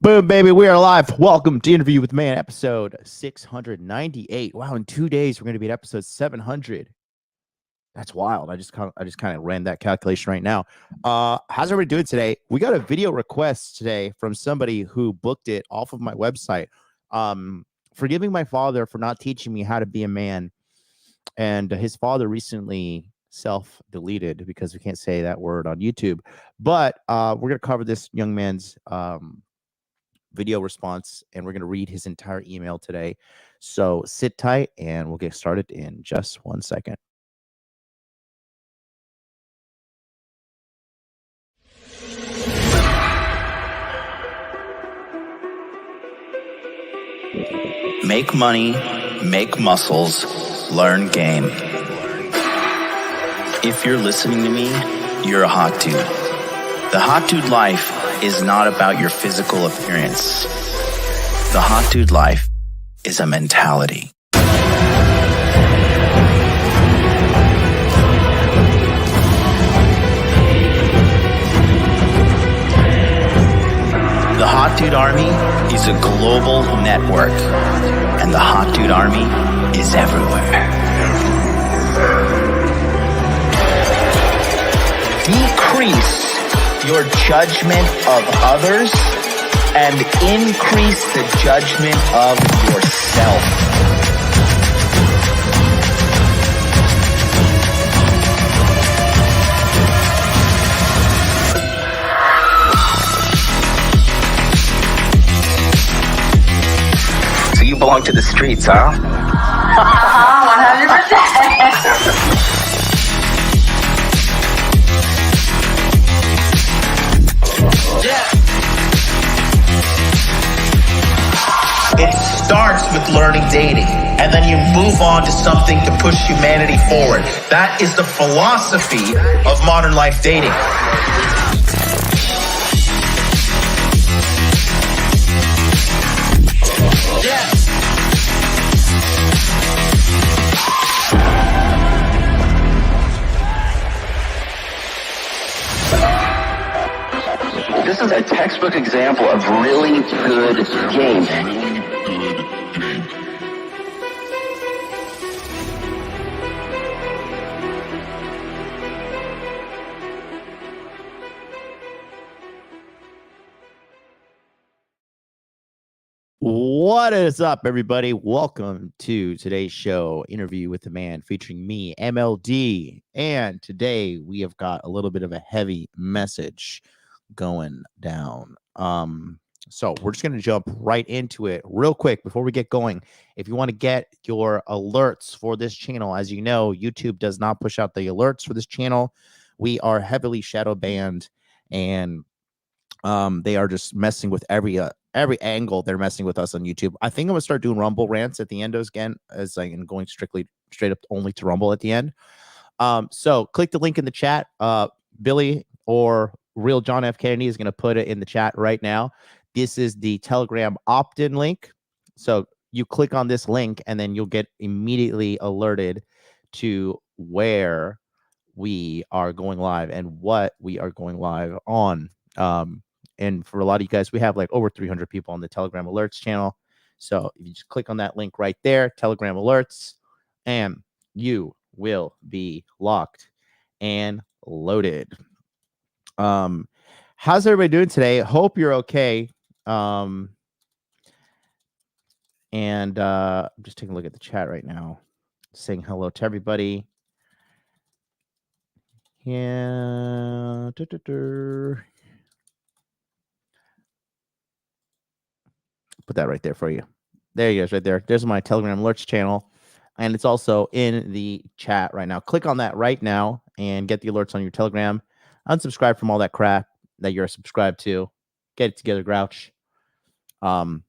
Boom, baby. We are live. Welcome to Interview with Man, episode 698. Wow, in 2 days, we're going to be at episode 700. That's wild. I just kind of ran that calculation right now. How's everybody doing today? We got a video request today from somebody who booked it off of my website. Forgiving my father for not teaching me how to be a man. And his father recently self-deleted because we can't say that word on YouTube. But we're going to cover this young man's video response, and we're going to read his entire email today. So sit tight, and we'll get started in just 1 second. Make money, make muscles, learn game. If you're listening to me, you're a hot dude. The hot dude life is not about your physical appearance. The hot dude life is a mentality. The Hot Dude Army is a global network, and the Hot Dude Army is everywhere. Decrease your judgment of others and increase the judgment of yourself. So you belong to the streets, huh? 100%. It starts with learning dating, and then you move on to something to push humanity forward. That is the philosophy of modern life dating. This is a textbook example of really good game. What is up, everybody? Welcome to today's show, Interview with the Man, featuring me, MLD. And today we have got a little bit of a heavy message going down. So we're just going to jump right into it real quick before we get going. If you want to get your alerts for this channel, as you know, YouTube does not push out the alerts for this channel. We are heavily shadow banned, and they are just messing with every angle. They're messing with us on YouTube. I think I'm gonna start doing Rumble rants at the end again, as like and going straight up only to Rumble at the end. So click the link in the chat. Billy or Real John F. Kennedy is gonna put it in the chat right now. This is the Telegram opt-in link. So you click on this link, and then you'll get immediately alerted to where we are going live and what we are going live on. And for a lot of you guys, we have like over 300 people on the Telegram alerts channel. So if you just click on that link right there, Telegram alerts, and you will be locked and loaded. How's everybody doing today? Hope you're okay. And I'm just taking a look at the chat right now, saying hello to everybody. Yeah. Put that right there for you. There you guys, right there. There's my Telegram alerts channel, and it's also in the chat right now. Click on that right now and get the alerts on your Telegram. Unsubscribe from all that crap that you're subscribed to. Get it together, Grouch. And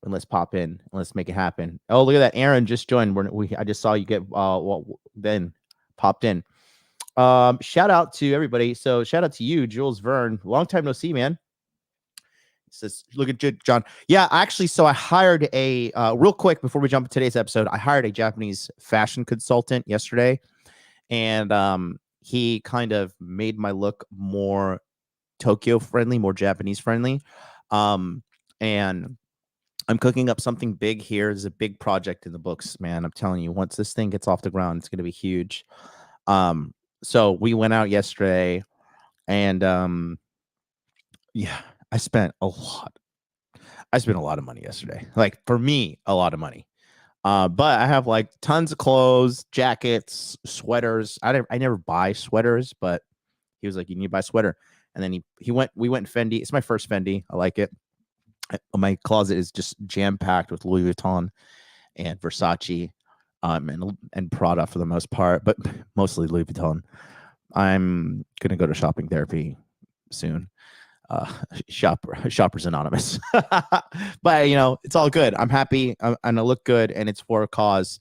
let's pop in and let's make it happen. Oh, look at that! Aaron just joined. I just saw you get then popped in. Shout out to everybody. So shout out to you, Jules Verne. Long time no see, man. Says, look at John. Yeah, actually, so I hired a real quick before we jump into today's episode. I hired a Japanese fashion consultant yesterday, and he kind of made my look more Tokyo friendly, more Japanese friendly. and I'm cooking up something big here. There's a big project in the books, man. I'm telling you, once this thing gets off the ground, it's going to be huge. So we went out yesterday, and yeah, I spent a lot. I spent a lot of money yesterday. Like, for me, a lot of money. But I have like tons of clothes, jackets, sweaters. I never buy sweaters, but he was like, "You need to buy a sweater." And then we went Fendi. It's my first Fendi. I like it. My closet is just jam packed with Louis Vuitton and Versace, and Prada for the most part, but mostly Louis Vuitton. I'm gonna go to shopping therapy soon. Shoppers Anonymous. But it's all good. I'm happy, and I look good, and it's for a cause.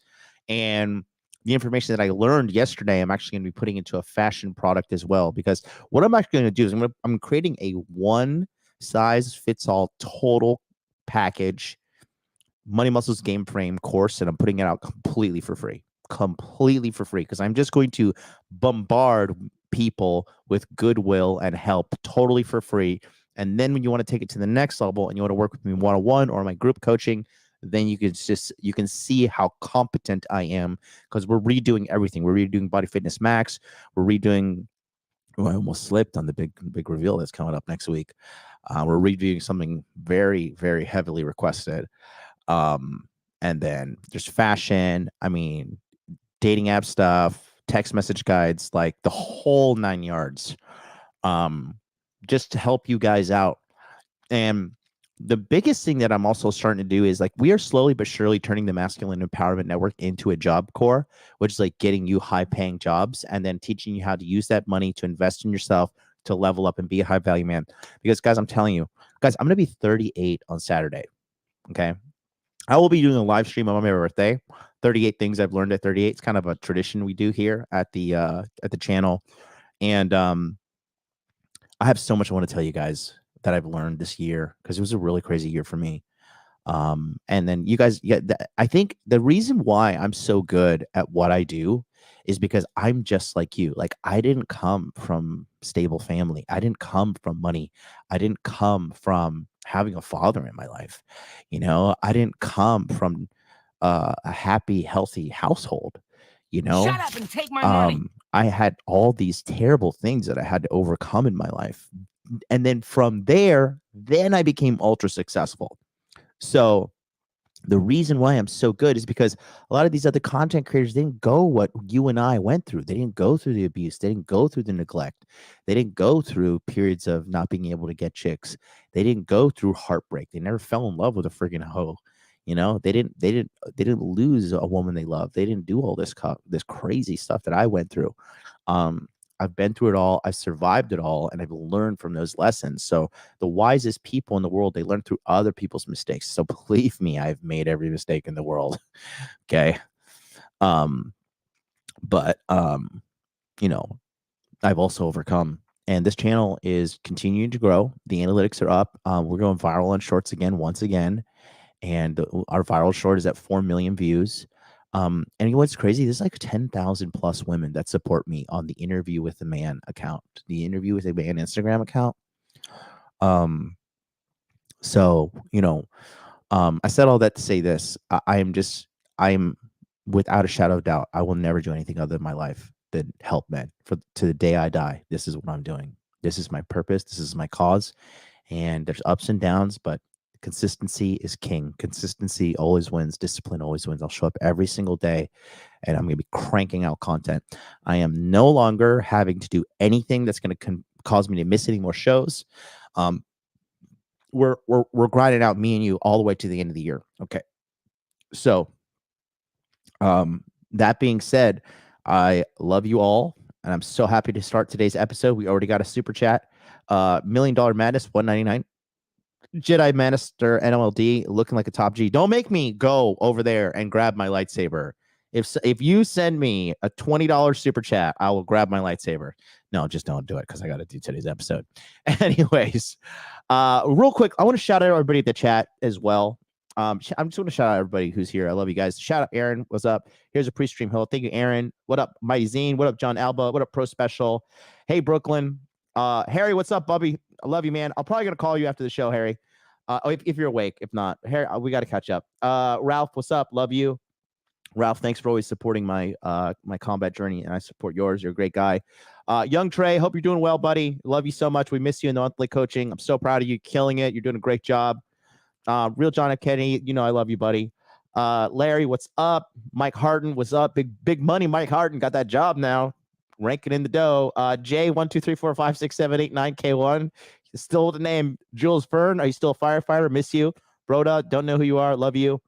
And the information that I learned yesterday, I'm actually going to be putting into a fashion product as well, because what I'm actually going to do is I'm creating a one size fits all total package Money Muscles Game Frame course, and I'm putting it out completely for free, because I'm just going to bombard people with goodwill and help totally for free. And then when you want to take it to the next level and you want to work with me one-on-one or my group coaching, then you can see how competent I am, because we're redoing everything. We're redoing Body Fitness Max. We're redoing. Oh, I almost slipped on the big reveal that's coming up next week. We're redoing something very, very heavily requested. And then just fashion. I mean, dating app stuff, text message guides, like the whole 9 yards, just to help you guys out. And the biggest thing that I'm also starting to do is, like, we are slowly but surely turning the Masculine Empowerment Network into a job corps, which is like getting you high paying jobs and then teaching you how to use that money to invest in yourself, to level up and be a high value man. Because, guys, I'm telling you, guys, I'm going to be 38 on Saturday. Okay. I will be doing a live stream on my birthday. 38 things I've learned at 38. It's kind of a tradition we do here at the channel. And I have so much I want to tell you guys that I've learned this year, because it was a really crazy year for me. And then you guys, I think the reason why I'm so good at what I do is because I'm just like you. Like, I didn't come from stable family. I didn't come from money. I didn't come from having a father in my life. I didn't come from a happy, healthy household. Shut up and take my money. I had all these terrible things that I had to overcome in my life. And then from there, then I became ultra successful. So the reason why I'm so good is because a lot of these other content creators didn't go what you and I went through. They didn't go through the abuse. They didn't go through the neglect. They didn't go through periods of not being able to get chicks. They didn't go through heartbreak. They never fell in love with a freaking hoe. They didn't lose a woman they loved. They didn't do all this crazy stuff that I went through. I've been through it all. I've survived it all, and I've learned from those lessons. So the wisest people in the world, they learn through other people's mistakes. So believe me, I've made every mistake in the world. Okay. But I've also overcome, and this channel is continuing to grow. The analytics are up. We're going viral on shorts once again. And our viral short is at 4 million views. And what's crazy, there's like 10,000 plus women that support me on the Interview with a Man account, the Interview with a Man Instagram account. So, I said all that to say this. I am without a shadow of doubt, I will never do anything other in my life than help men to the day I die. This is what I'm doing. This is my purpose. This is my cause. And there's ups and downs, but consistency is king. Consistency always wins. Discipline always wins. I'll show up every single day, and I'm going to be cranking out content. I am no longer having to do anything that's going to cause me to miss any more shows. We're grinding out, me and you, all the way to the end of the year. Okay. So, that being said, I love you all, and I'm so happy to start today's episode. We already got a super chat. $1 Million Madness, $1.99. Jedi Master NLD looking like a top G. Don't make me go over there and grab my lightsaber. If you send me a $20 super chat, I will grab my lightsaber. No, just don't do it, because I got to do today's episode. Anyways, real quick, I want to shout out everybody at the chat as well. I'm just going to shout out everybody who's here. I love you guys. Shout out Aaron. What's up? Here's a pre-stream hill. Thank you, Aaron. What up, Mighty Zine? What up, John Alba? What up, Pro Special? Hey, Brooklyn. Harry, what's up, Bubby? I love you, man. I'm probably going to call you after the show, Harry. if you're awake. If not, we got to catch up. Ralph, what's up? Love you. Ralph, thanks for always supporting my my combat journey, and I support yours. You're a great guy. Young Trey, hope you're doing well, buddy. Love you so much. We miss you in the monthly coaching. I'm so proud of you, killing it. You're doing a great job. Real John F. Kennedy, you know I love you, buddy. Larry, what's up? Mike Harden, what's up? Big money. Mike Harden got that job now, ranking in the dough. J 1 2 3 4 5 6 7 8 9 K1. Still the name Jules Fern. Are you still a firefighter? Miss you, Broda. Don't know who you are. Love you.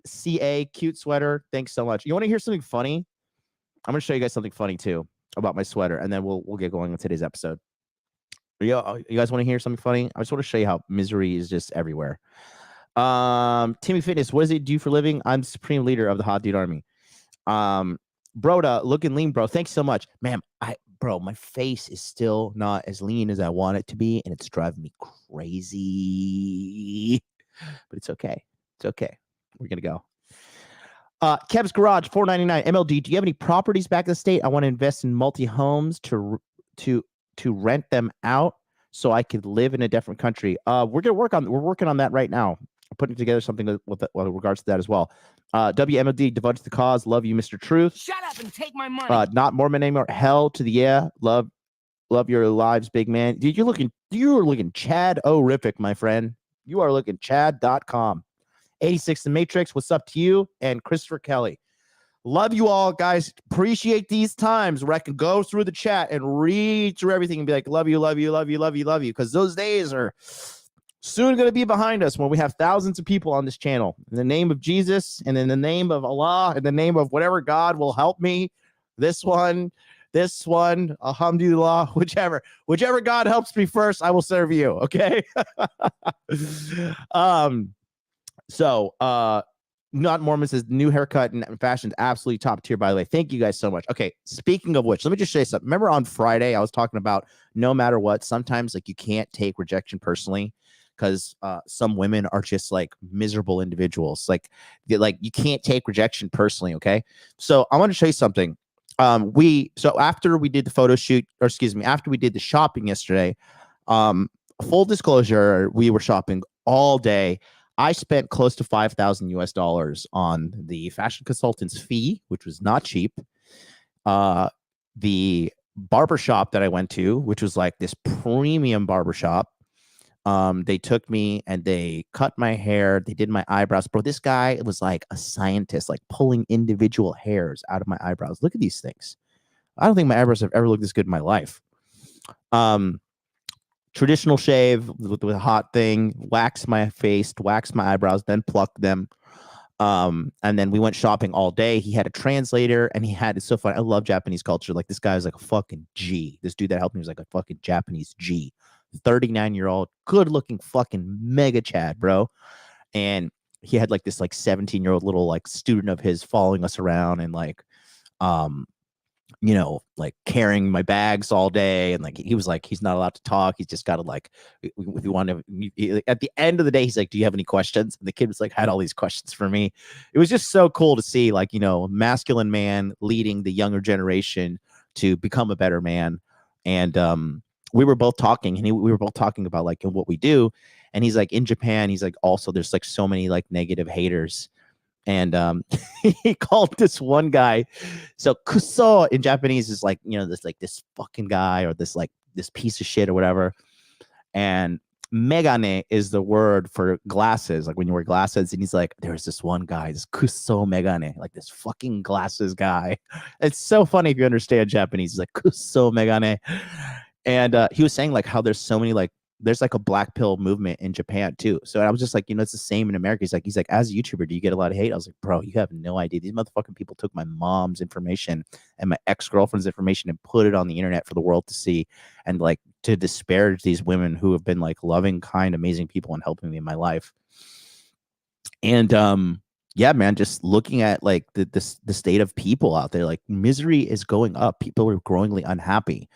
CA, cute sweater. Thanks so much. You want to hear something funny? I'm going to show you guys something funny too about my sweater, and then we'll get going on today's episode. You guys want to hear something funny? I just want to show you how misery is just everywhere. Timmy Fitness, what does he do for a living? I'm supreme leader of the Hot Dude Army. Broda, looking lean, bro. Thanks so much, man. Bro, my face is still not as lean as I want it to be, and it's driving me crazy. But it's okay. It's okay. We're gonna go. Kev's Garage, $4.99. MLD, do you have any properties back in the state? I want to invest in multi-homes to rent them out so I could live in a different country. We're working on that right now. I'm putting together something with regards to that as well. WMLD, devoted to the cause. Love you, Mr. Truth. Shut up and take my money. Not Mormon anymore. Hell to the yeah. Love your lives, big man. Dude, you are looking Chad horrific, my friend. You are looking Chad.com. 86 The Matrix, what's up to you? And Christopher Kelly. Love you all, guys. Appreciate these times where I can go through the chat and read through everything and be like, love you, love you, love you, love you, love you. Because those days are soon going to be behind us when we have thousands of people on this channel. In the name of Jesus and in the name of Allah, in the name of whatever God will help me. This one, alhamdulillah, whichever God helps me first, I will serve you. Okay. So Not Mormon says new haircut and fashion is absolutely top tier, by the way. Thank you guys so much. Okay, speaking of which, let me just show you something. Remember on Friday, I was talking about no matter what, sometimes like you can't take rejection personally because some women are just like miserable individuals. Like you can't take rejection personally, okay? So I want to show you something. After we did the photo shoot, or excuse me, after we did the shopping yesterday, full disclosure, we were shopping all day. I spent close to $5,000 on the fashion consultant's fee, which was not cheap. The barbershop that I went to, which was like this premium barbershop. They took me and they cut my hair. They did my eyebrows. Bro, this guy was like a scientist, like pulling individual hairs out of my eyebrows. Look at these things. I don't think my eyebrows have ever looked this good in my life. Traditional shave with a hot thing, wax my face, wax my eyebrows, then pluck them. And then we went shopping all day. He had a translator and it's so funny. I love Japanese culture. Like this guy was like a fucking G. This dude that helped me was like a fucking Japanese G. 39-year-old, good looking fucking mega Chad, bro. And he had like this like 17-year-old little like student of his following us around and like, like carrying my bags all day. And like, he was like, he's not allowed to talk. He's just got to like, if you want to, at the end of the day, he's like, do you have any questions? And the kid was like, had all these questions for me. It was just so cool to see like, masculine man leading the younger generation to become a better man. And, we were both talking and we were both talking about like what we do. And he's like, in Japan, he's like, also, there's like so many like negative haters. And he called this one guy. So kuso in Japanese is like, this fucking guy or this piece of shit or whatever. And megane is the word for glasses, like when you wear glasses. And he's like, there's this one guy, this kuso megane, like this fucking glasses guy. It's so funny if you understand Japanese. He's like, kuso megane. And he was saying like how there's so many like there's like a black pill movement in Japan too. So I was just like, it's the same in America. He's like, as a YouTuber, do you get a lot of hate? I was like, bro, you have no idea. These motherfucking people took my mom's information and my ex-girlfriend's information and put it on the internet for the world to see and like to disparage these women who have been like loving, kind, amazing people and helping me in my life. And yeah, man, just looking at like the state of people out there, like misery is going up. People are growingly unhappy.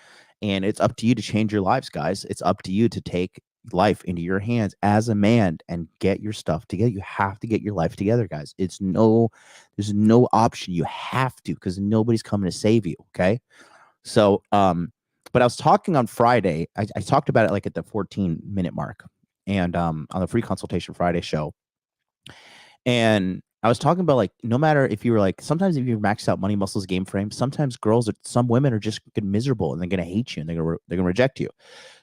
And it's up to you to change your lives, guys. It's up to you to take life into your hands as a man and get your stuff together. You have to get your life together, guys. There's no option. You have to, because nobody's coming to save you. Okay. So, but I was talking on Friday. I talked about it like at the 14-minute mark. and on the Free Consultation Friday show. And I was talking about, like, no matter if you were like, sometimes if you're maxed out money muscles game frame, sometimes some women are just miserable and they're gonna hate you and they're gonna reject you.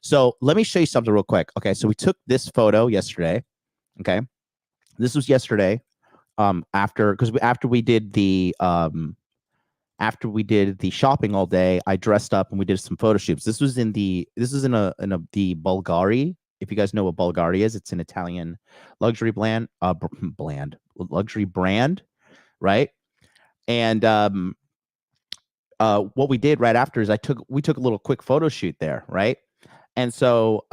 So let me show you something real quick. Okay, so we took this photo yesterday. Okay, this was yesterday. After we did the shopping all day, I dressed up and we did some photo shoots. This was in the Bulgari. If you guys know what Bulgari is, it's an Italian luxury luxury brand, right? And what we did right after is we took a little quick photo shoot there, right? And so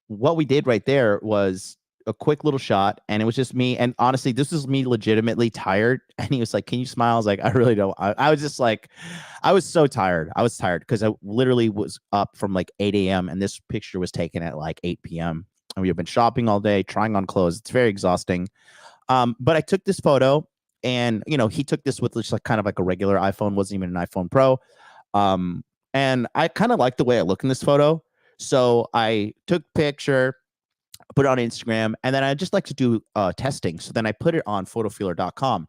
what we did right there was a quick little shot, and it was just me. And honestly, this is me legitimately tired. And he was like, "Can you smile?" I was like, "I really don't." I was just like, I was so tired. I was tired because I literally was up from like 8 a.m. and this picture was taken at like 8 p.m. And we have been shopping all day, trying on clothes. It's very exhausting. But I took this photo, and he took this with just like kind of like a regular iPhone, wasn't even an iPhone Pro. And I kind of like the way I look in this photo. So I took a picture, put it on Instagram, and then I just like to do testing. So then I put it on photofeeler.com.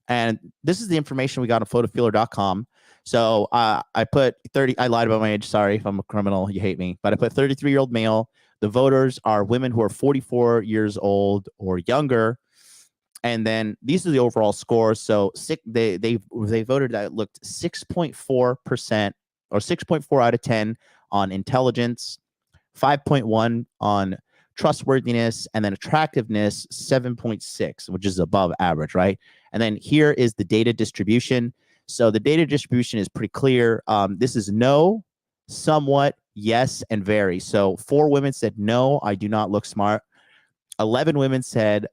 And this is the information we got on photofeeler.com. So I put 30, I lied about my age. Sorry if I'm a criminal, you hate me. But I put 33-year-old male. The voters are women who are 44 years old or younger. And then these are the overall scores. So they voted that it looked 6.4% or 6.4 out of 10 on intelligence, 5.1 on trustworthiness, and then attractiveness 7.6, which is above average, right? And then here is the data distribution. So the data distribution is pretty clear. This is no, somewhat, yes, and very. So 4 women said no, I do not look smart. 11 women said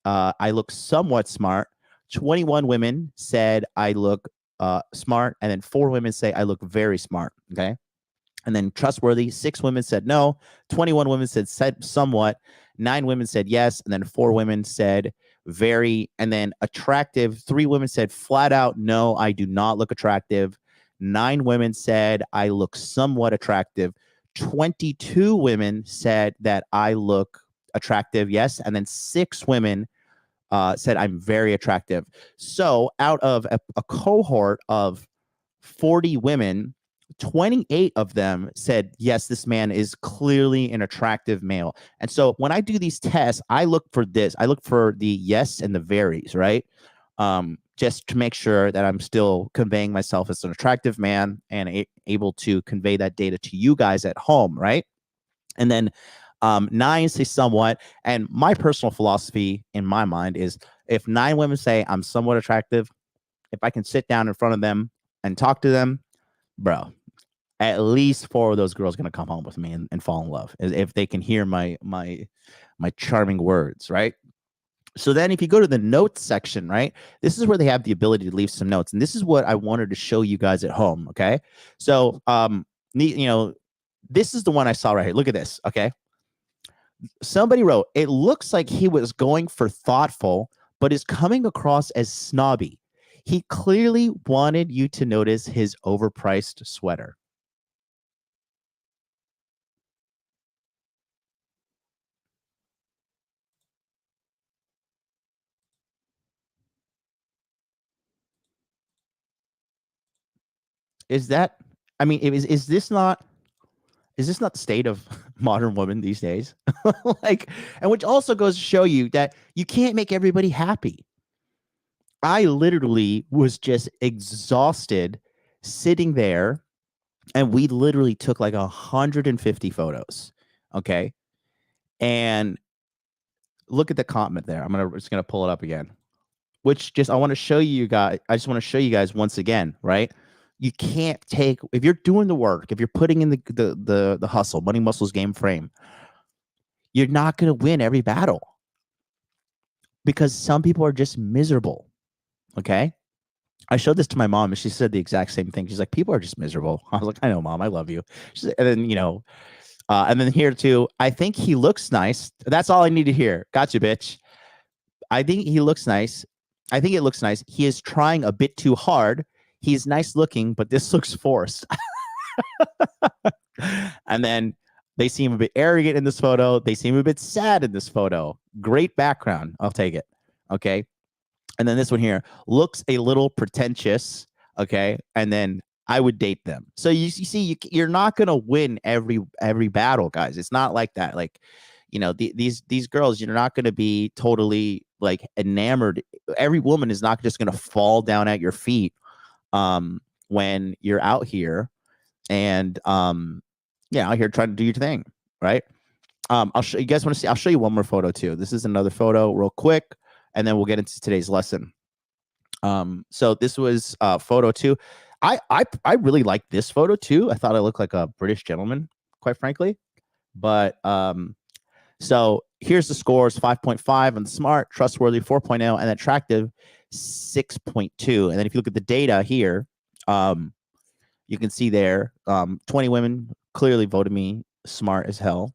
I look somewhat smart. 21 women said I look smart, and then 4 women say I look very smart. Okay. And then trustworthy, 6 women said no, 21 women said somewhat, 9 women said yes, and then 4 women said very. And then attractive, 3 women said flat out no, I do not look attractive. 9 women said I look somewhat attractive. 22 women said that I look attractive, yes, and then 6 women said I'm very attractive. So out of a cohort of 40 women, 28 of them said, yes, this man is clearly an attractive male. And so when I do these tests, I look for this. I look for the yes and the varies, right? Just to make sure that I'm still conveying myself as an attractive man and able to convey that data to you guys at home, right? And then 9 say somewhat. And my personal philosophy in my mind is if 9 women say I'm somewhat attractive, if I can sit down in front of them and talk to them, bro, at least 4 of those girls are going to come home with me and fall in love if they can hear my charming words, right? So then if you go to the notes section, right, this is where they have the ability to leave some notes. And this is what I wanted to show you guys at home, okay? So, this is the one I saw right here. Look at this, okay? Somebody wrote, it looks like he was going for thoughtful, but is coming across as snobby. He clearly wanted you to notice his overpriced sweater. Is that, I mean, is this not the state of modern women these days? Like, and which also goes to show you that you can't make everybody happy. I literally was just exhausted sitting there, and we literally took like 150 photos. Okay. And look at the comment there. Just gonna pull it up again. Which just I want to show you guys. I just want to show you guys once again, right? You can't take, if you're doing the work, if you're putting in the hustle, money muscles game frame, you're not going to win every battle because some people are just miserable. Okay. I showed this to my mom and she said the exact same thing. She's like, people are just miserable. I was like, I know, Mom, I love you. And then, and then here too, I think he looks nice. That's all I need to hear. Gotcha, bitch. I think he looks nice. I think it looks nice. He is trying a bit too hard. He's nice looking, but this looks forced. And then They seem a bit arrogant in this photo. They seem a bit sad in this photo. Great background. I'll take it. Okay. And then this one here looks a little pretentious. Okay. And then I would date them. So you see, you're not going to win every battle, guys. It's not like that. Like, you know, these girls, you're not going to be totally like enamored. Every woman is not just going to fall down at your feet when you're out here and yeah, out here trying to do your thing, right? I'll show you guys want to see. I'll show you one more photo too. This is another photo, real quick, and then we'll get into today's lesson. So this was photo 2. I really like this photo too. I thought I looked like a British gentleman, quite frankly. But so here's the scores: 5.5 on the smart, trustworthy 4.0, and attractive 6.2. And then if you look at the data here, you can see there 20 women clearly voted me smart as hell.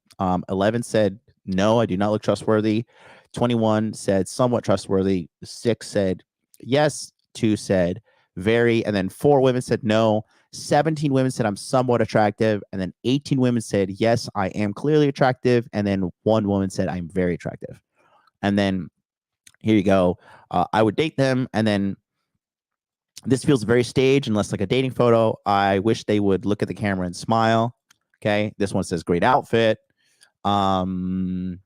11 said no, I do not look trustworthy. 21 said somewhat trustworthy. 6 said yes. 2 said very, and then 4 women said no. 17 women said I'm somewhat attractive, and then 18 women said yes, I am clearly attractive, and then 1 woman said I'm very attractive. And then here you go. I would date them, and then this feels very staged and less like a dating photo. I wish they would look at the camera and smile. Okay, this one says great outfit. And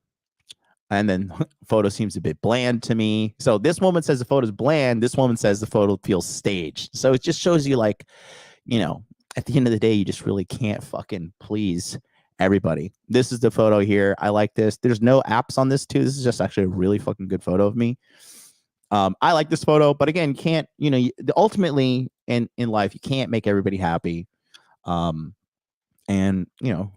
then photo seems a bit bland to me. So this woman says the photo's bland. This woman says the photo feels staged. So it just shows you, like, you know, at the end of the day, you just really can't fucking please everybody. This is the photo here. I like this. There's no apps on this too. This is just actually a really fucking good photo of me. I like this photo, but again, can't, you know, ultimately in life, you can't make everybody happy. And, you know,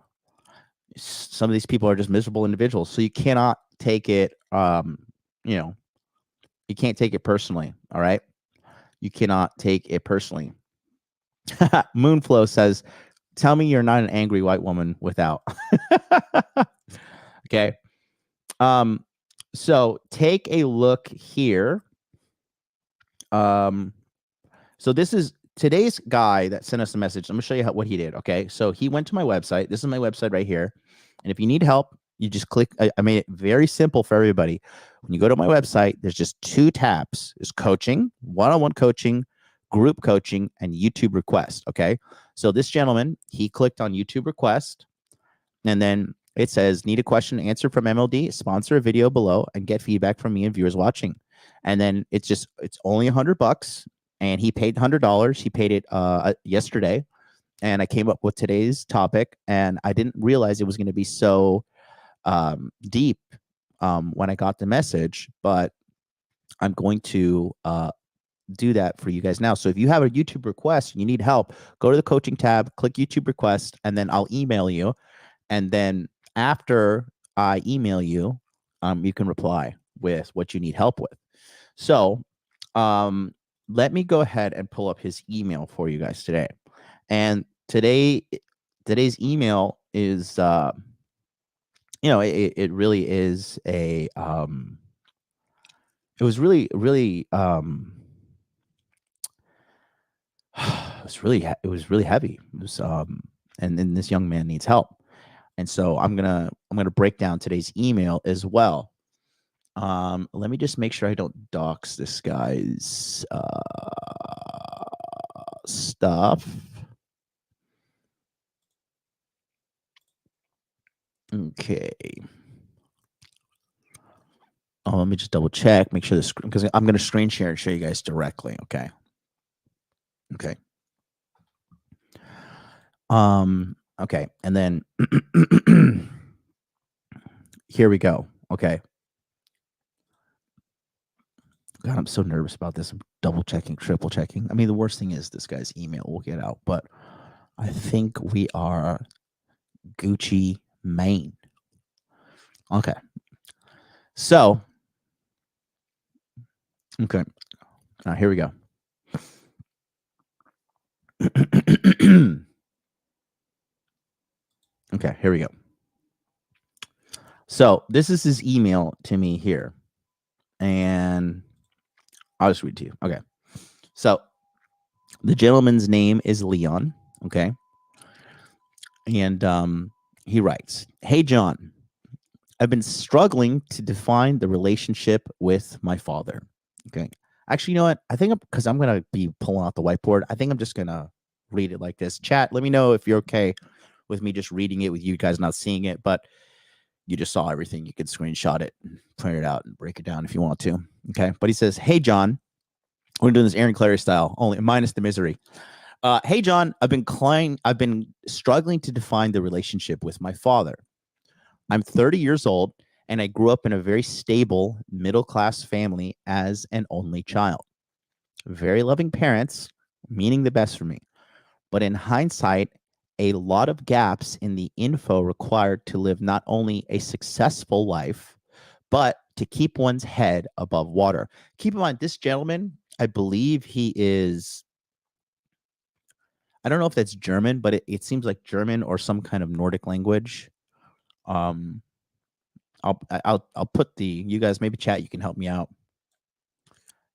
some of these people are just miserable individuals. So you cannot take it, you know, you can't take it personally. All right. You cannot take it personally. Moonflow says, tell me you're not an angry white woman without. Okay. So take a look here. So this is today's guy that sent us a message. I'm gonna show you what he did. Okay. So he went to my website. This is my website right here. And if you need help, you just click. I made it very simple for everybody. When you go to my website, there's just 2 tabs. There's coaching, one-on-one coaching, group coaching, and YouTube request. Okay. So this gentleman, he clicked on YouTube request, and then it says, need a question answered from MLD, sponsor a video below, and get feedback from me and viewers watching. And then it's only $100, and he paid $100. He paid it yesterday, and I came up with today's topic, and I didn't realize it was going to be so deep when I got the message, but I'm going to do that for you guys now. So if you have a YouTube request and you need help, go to the coaching tab, click YouTube request, and then I'll email you. And then after I email you, you can reply with what you need help with. So let me go ahead and pull up his email for you guys today. And today's email is, you know, it really is a, it was really, really, it was really heavy. It was, and then this young man needs help. And so I'm gonna break down today's email as well. Let me just make sure I don't dox this guy's stuff. Okay. Oh, let me just double check, make sure this, because I'm going to screen share and show you guys directly. Okay. Okay. Okay. And then here we go. Okay. God, I'm so nervous about this. I'm double checking, triple checking. I mean, the worst thing is this guy's email will get out, but I think we are Gucci Mane. Okay. So, okay. Here we go. Okay, here we go. So this is his email to me here. And I'll just read to you. Okay. So the gentleman's name is Leon. Okay. And he writes, "Hey, John, I've been struggling to define the relationship with my father." Okay. Actually, you know what? I think because I'm going to be pulling out the whiteboard, I think I'm just going to read it like this. Chat, let me know if you're okay with me just reading it with you guys not seeing it, but you just saw everything. You could screenshot it, and print it out, and break it down if you want to. Okay. But he says, "Hey, John," we're doing this Aaron Clary style, only minus the misery. "Hey, John, I've been struggling to define the relationship with my father. I'm 30 years old, and I grew up in a very stable middle-class family as an only child. Very loving parents, meaning the best for me. But in hindsight, a lot of gaps in the info required to live not only a successful life, but to keep one's head above water." Keep in mind, this gentleman, I believe he is, I don't know if that's German, but it seems like German or some kind of Nordic language. Um, I'll put you guys, maybe chat, you can help me out.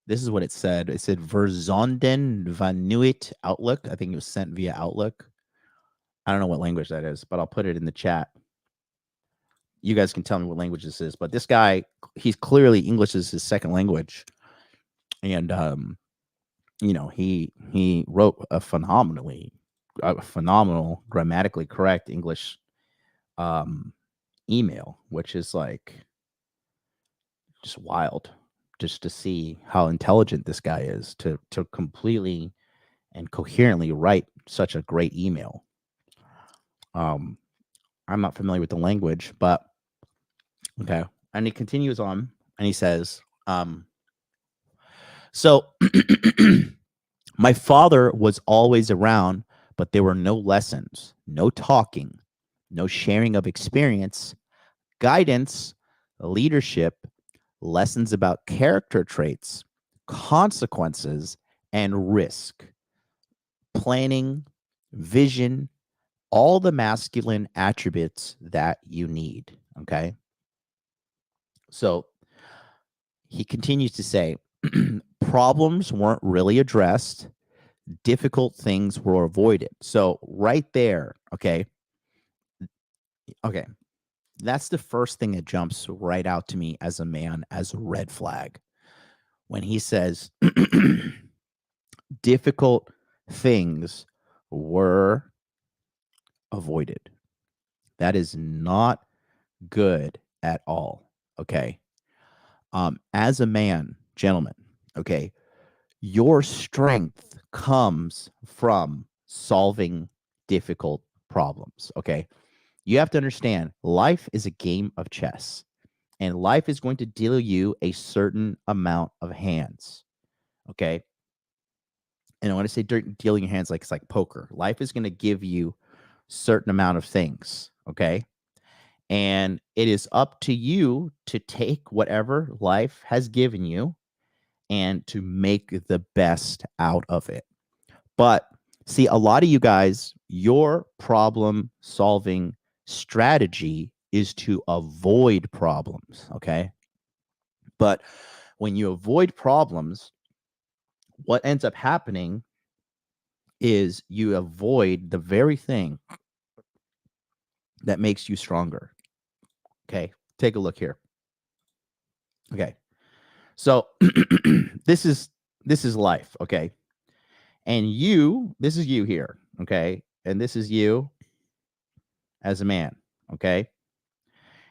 This is what it said. It said Verzonden van Nuit Outlook. I think it was sent via Outlook. I don't know what language that is, but I'll put it in the chat. You guys can tell me what language this is. But this guy, he's clearly, English is his second language. And he wrote a phenomenal, grammatically correct English email, which is like just wild, just to see how intelligent this guy is to completely and coherently write such a great email. I'm not familiar with the language, but okay. And he continues on and he says, "So my father was always around, but there were no lessons, no talking, no sharing of experience, guidance, leadership, lessons about character traits, consequences, and risk, planning, vision, all the masculine attributes that you need." Okay. So he continues to say, "Problems weren't really addressed. Difficult things were avoided." So right there, okay. Okay. That's the first thing that jumps right out to me as a man as a red flag. When he says difficult things were avoided. That is not good at all. Okay. As a man, gentlemen, okay, your strength comes from solving difficult problems. Okay. You have to understand life is a game of chess, and life is going to deal you a certain amount of hands. Okay. And when I say dealing your hands, like it's like poker, life is going to give you certain amount of things. Okay. And it is up to you to take whatever life has given you and to make the best out of it. But see, a lot of you guys, your problem solving strategy is to avoid problems. Okay. But when you avoid problems, what ends up happening is you avoid the very thing that makes you stronger. Okay. Take a look here. Okay. So this is life. Okay. And this is you here. Okay. And this is you as a man. Okay.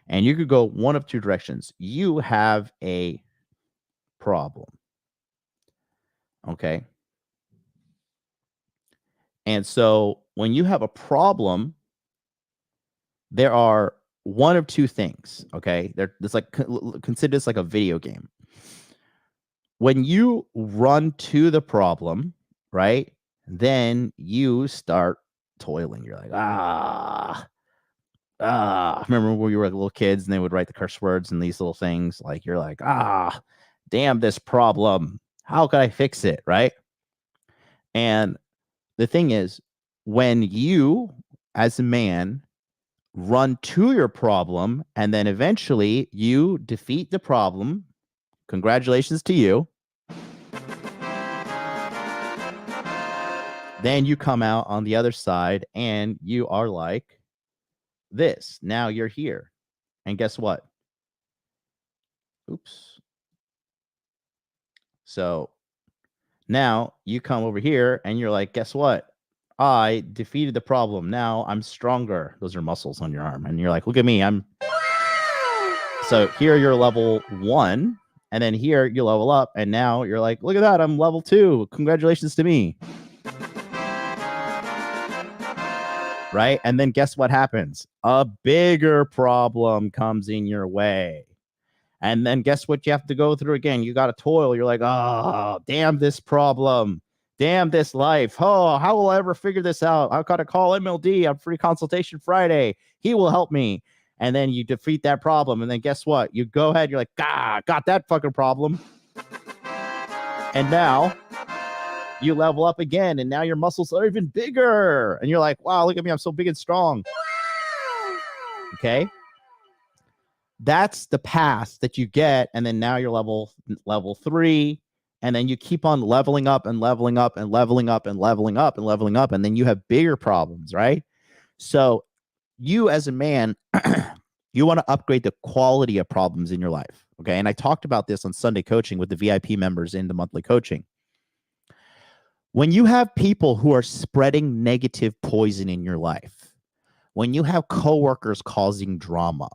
And you could go one of two directions. You have a problem. Okay. And so when you have a problem, there are one of two things. Okay. There's like, consider this like a video game. When you run to the problem, right, then you start toiling. You're like, remember when we were like little kids and they would write the curse words and these little things, like you're like, damn this problem. How could I fix it? Right. And the thing is, when you as a man run to your problem and then eventually you defeat the problem, congratulations to you. Then you come out on the other side and you are like this. Now you're here. And guess what? Oops. So now you come over here and you're like, guess what? I defeated the problem. Now I'm stronger. Those are muscles on your arm. And you're like, look at me. So here you're level 1. And then here you level up. And now you're like, look at that. I'm level 2. Congratulations to me. Right? And then guess what happens? A bigger problem comes in your way. And then guess what you have to go through again? You got to toil. You're like, oh, damn this problem. Damn this life. Oh, how will I ever figure this out? I've got to call MLD on free consultation Friday. He will help me. And then you defeat that problem. And then guess what? You go ahead. You're like, got that fucking problem. And now you level up again. And now your muscles are even bigger. And you're like, wow, look at me. I'm so big and strong. Okay. That's the path that you get. And then now you're level 3. And then you keep on leveling up and leveling up and leveling up and leveling up and leveling up. And then you have bigger problems, right? So you as a man, you want to upgrade the quality of problems in your life. Okay. And I talked about this on Sunday coaching with the VIP members in the monthly coaching. When you have people who are spreading negative poison in your life, when you have coworkers causing drama,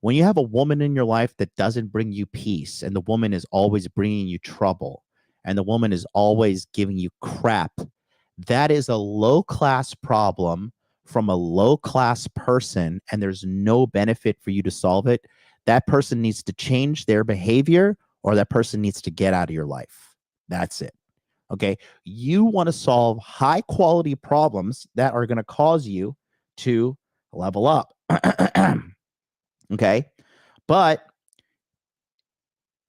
when you have a woman in your life that doesn't bring you peace, and the woman is always bringing you trouble, and the woman is always giving you crap, that is a low-class problem from a low-class person, and there's no benefit for you to solve it. That person needs to change their behavior, or that person needs to get out of your life. That's it. Okay? You want to solve high-quality problems that are going to cause you to level up. Okay. But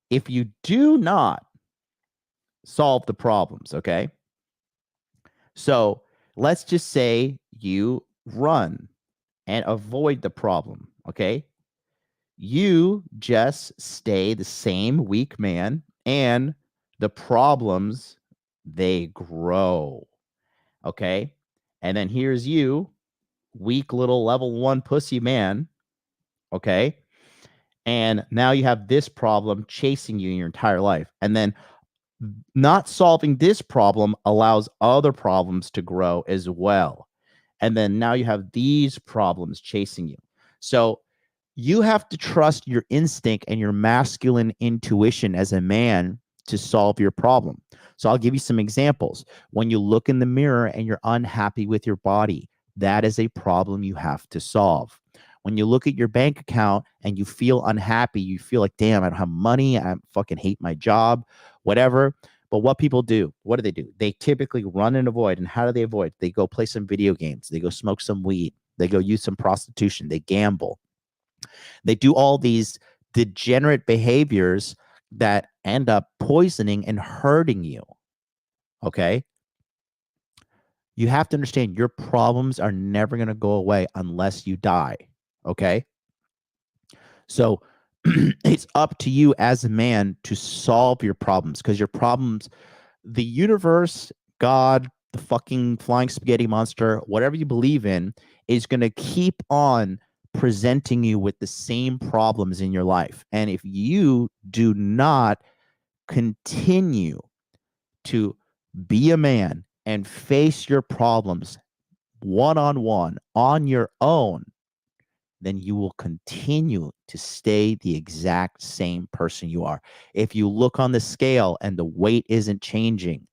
if you do not solve the problems, okay. So let's just say you run and avoid the problem. Okay. You just stay the same weak man, and the problems, they grow. Okay. And then here's you, weak little level 1 pussy man. Okay. And now you have this problem chasing you in your entire life. And then not solving this problem allows other problems to grow as well. And then now you have these problems chasing you. So you have to trust your instinct and your masculine intuition as a man to solve your problem. So I'll give you some examples. When you look in the mirror and you're unhappy with your body, that is a problem you have to solve. When you look at your bank account and you feel unhappy, you feel like, damn, I don't have money. I fucking hate my job, whatever. But what people do, what do? They typically run and avoid. And how do they avoid? They go play some video games. They go smoke some weed. They go use some prostitution. They gamble. They do all these degenerate behaviors that end up poisoning and hurting you. Okay? You have to understand your problems are never going to go away unless you die. Okay. So it's up to you as a man to solve your problems, because your problems, the universe, God, the fucking flying spaghetti monster, whatever you believe in, is going to keep on presenting you with the same problems in your life. And if you do not continue to be a man and face your problems one-on-one on your own, then you will continue to stay the exact same person you are. If you look on the scale and the weight isn't changing,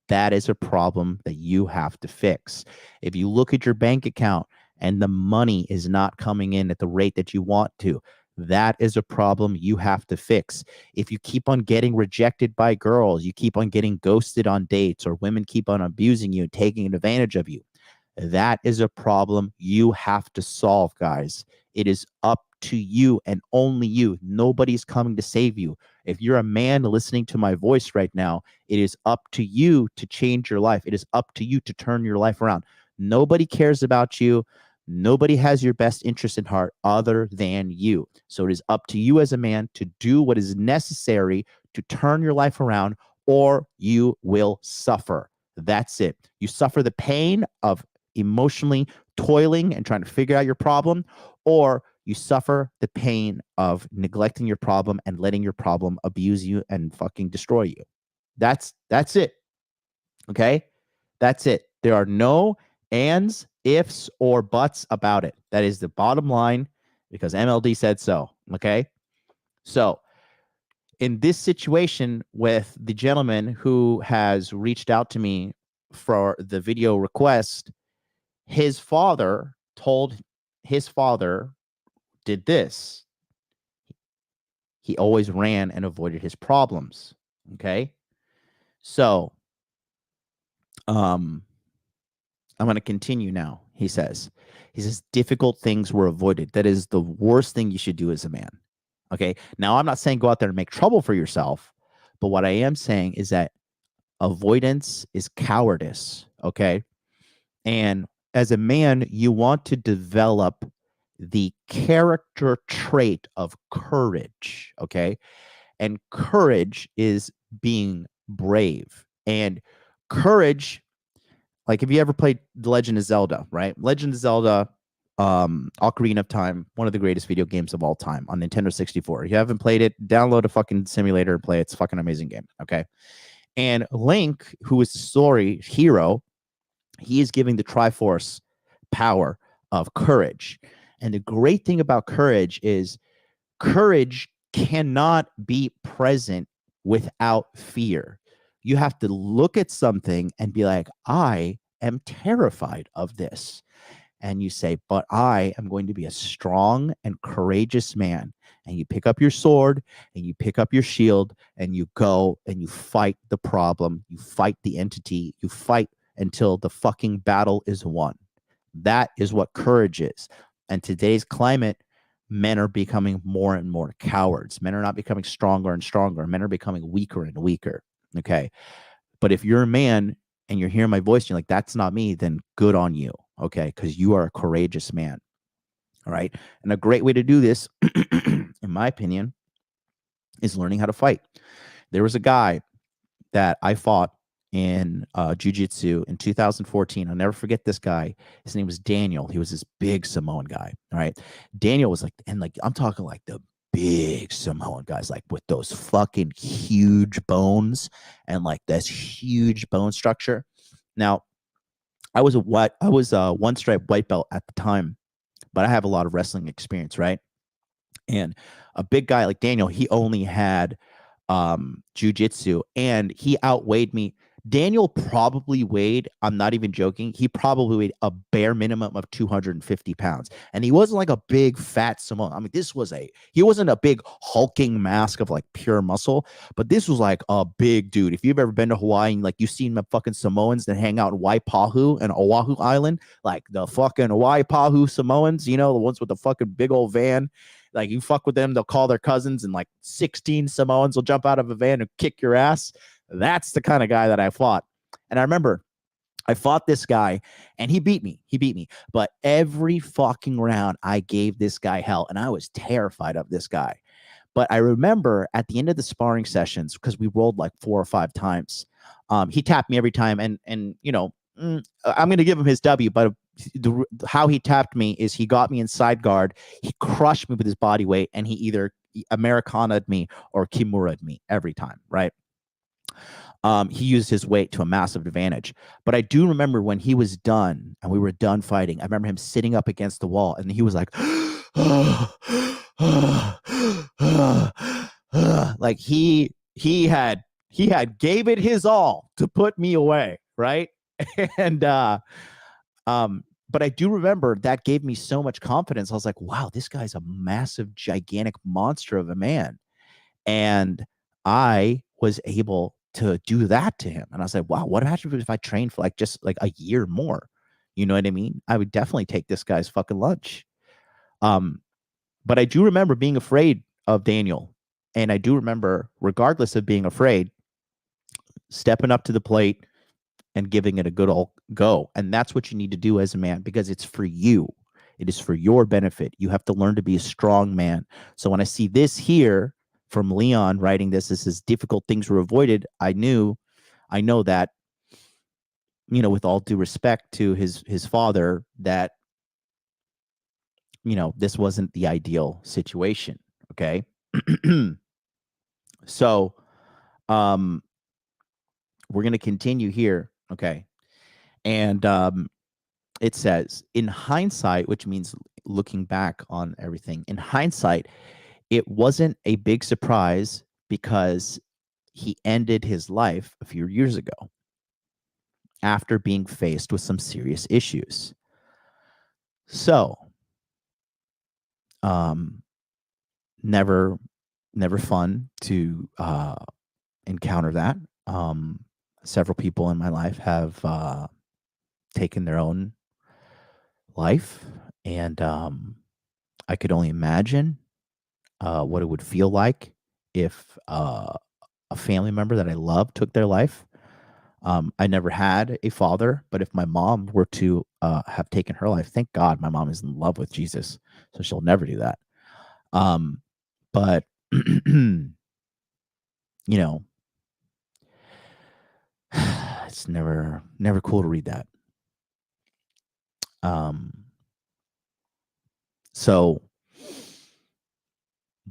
that is a problem that you have to fix. If you look at your bank account and the money is not coming in at the rate that you want to, that is a problem you have to fix. If you keep on getting rejected by girls, you keep on getting ghosted on dates, or women keep on abusing you and taking advantage of you, that is a problem you have to solve, guys. It is up to you and only you. Nobody's coming to save you. If you're a man listening to my voice right now, it is up to you to change your life. It is up to you to turn your life around. Nobody cares about you. Nobody has your best interest in heart other than you. So it is up to you as a man to do what is necessary to turn your life around, or you will suffer. That's it. You suffer the pain of emotionally toiling and trying to figure out your problem, or you suffer the pain of neglecting your problem and letting your problem abuse you and fucking destroy you. That's it. Okay? That's it. There are no ands, ifs, or buts about it. That is the bottom line because MLD said so. Okay? So, in this situation with the gentleman who has reached out to me for the video request, his father did this. He always ran and avoided his problems. Okay? So, I'm going to continue now. He says, difficult things were avoided. That is the worst thing you should do as a man. Okay. Now, I'm not saying go out there and make trouble for yourself, but what I am saying is that avoidance is cowardice. Okay. And as a man, you want to develop the character trait of courage. Okay. And courage is being brave. And courage, like, have you ever played The Legend of Zelda, right? Legend of Zelda, Ocarina of Time, one of the greatest video games of all time on Nintendo 64. If you haven't played it, download a fucking simulator and play it. It's a fucking amazing game, okay? And Link, who is the story hero, he is giving the Triforce power of courage. And the great thing about courage is courage cannot be present without fear. You have to look at something and be like, I am terrified of this. And you say, but I am going to be a strong and courageous man. And you pick up your sword and you pick up your shield and you go and you fight the problem. You fight the entity. You fight until the fucking battle is won. That is what courage is. And today's climate, men are becoming more and more cowards. Men are not becoming stronger and stronger. Men are becoming weaker and weaker. Okay. But if you're a man and you're hearing my voice, and you're like, that's not me, then good on you. Okay. Because you are a courageous man. All right. And a great way to do this, in my opinion, is learning how to fight. There was a guy that I fought in jiu-jitsu in 2014. I'll never forget this guy. His name was Daniel. He was this big Samoan guy. All right. Daniel was like, and like, I'm talking like the big Samoan guys, like with those fucking huge bones and like this huge bone structure. Now, I was a one stripe white belt at the time, but I have a lot of wrestling experience, right? And a big guy like Daniel, he only had jiu-jitsu, and he outweighed me. Daniel probably weighed, I'm not even joking, he probably weighed a bare minimum of 250 pounds. And he wasn't like a big fat Samoan. I mean, he wasn't a big hulking mask of like pure muscle, but this was like a big dude. If you've ever been to Hawaii and like you've seen the fucking Samoans that hang out in Waipahu and Oahu Island, like the fucking Waipahu Samoans, you know, the ones with the fucking big old van. Like, you fuck with them, they'll call their cousins, and like 16 Samoans will jump out of a van and kick your ass. That's the kind of guy that I fought. And I remember I fought this guy and he beat me. But every fucking round I gave this guy hell, and I was terrified of this guy. But I remember at the end of the sparring sessions, because we rolled like 4 or 5 times, he tapped me every time. And you know, I'm going to give him his W, but how he tapped me is he got me in side guard, he crushed me with his body weight, and he either Americana'd me or Kimura'd me every time, right? He used his weight to a massive advantage. But I do remember when he was done and we were done fighting, I remember him sitting up against the wall and he was like, like he had gave it his all to put me away, right? And but I do remember that gave me so much confidence. I was like, wow, this guy's a massive, gigantic monster of a man. And I was able to do that to him. And I was like, wow, what happens if I trained for like just like a year more? You know what I mean? I would definitely take this guy's fucking lunch. But I do remember being afraid of Daniel. And I do remember, regardless of being afraid, stepping up to the plate and giving it a good old go. And that's what you need to do as a man, because it's for you. It is for your benefit. You have to learn to be a strong man. So when I see this here from Leon writing this says difficult things were avoided, I know that, you know, with all due respect to his father, that this wasn't the ideal situation. Okay. So, we're going to continue here. Okay. And it says, in hindsight, which means looking back on everything, in hindsight, it wasn't a big surprise because he ended his life a few years ago after being faced with some serious issues. So, never fun to encounter that. Several people in my life have taken their own life, and I could only imagine what it would feel like if a family member that I love took their life. I never had a father, but if my mom were to have taken her life, thank God my mom is in love with Jesus, so she'll never do that. But it's never cool to read that. So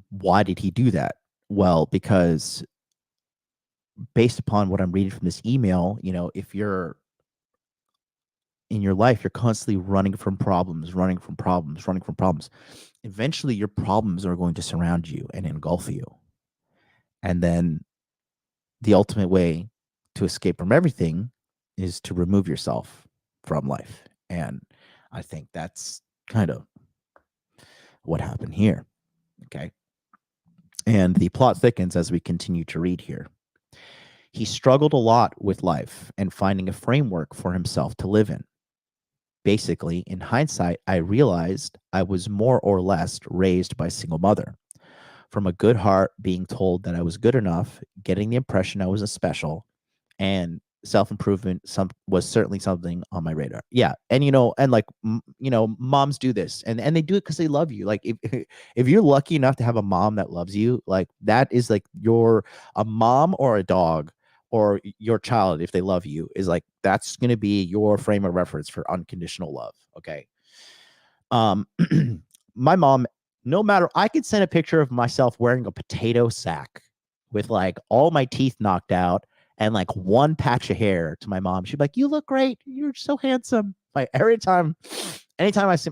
why did he do that? Well, because based upon what I'm reading from this email, if you're in your life, you're constantly running from problems. Eventually, your problems are going to surround you and engulf you. And then the ultimate way to escape from everything is to remove yourself from life. And I think that's kind of what happened here. Okay. And the plot thickens as we continue to read here. He struggled a lot with life and finding a framework for himself to live in. Basically, in hindsight, I realized I was more or less raised by a single mother. From a good heart, being told that I was good enough, getting the impression I was a special, and self-improvement was certainly something on my radar. Yeah. And moms do this, and they do it because they love you. Like, if you're lucky enough to have a mom that loves you, like, that is like a mom or a dog or your child, if they love you, is like, that's going to be your frame of reference for unconditional love. Okay. My mom, no matter, I could send a picture of myself wearing a potato sack with like all my teeth knocked out and like one patch of hair to my mom. She'd be like, "You look great. You're so handsome." Like, anytime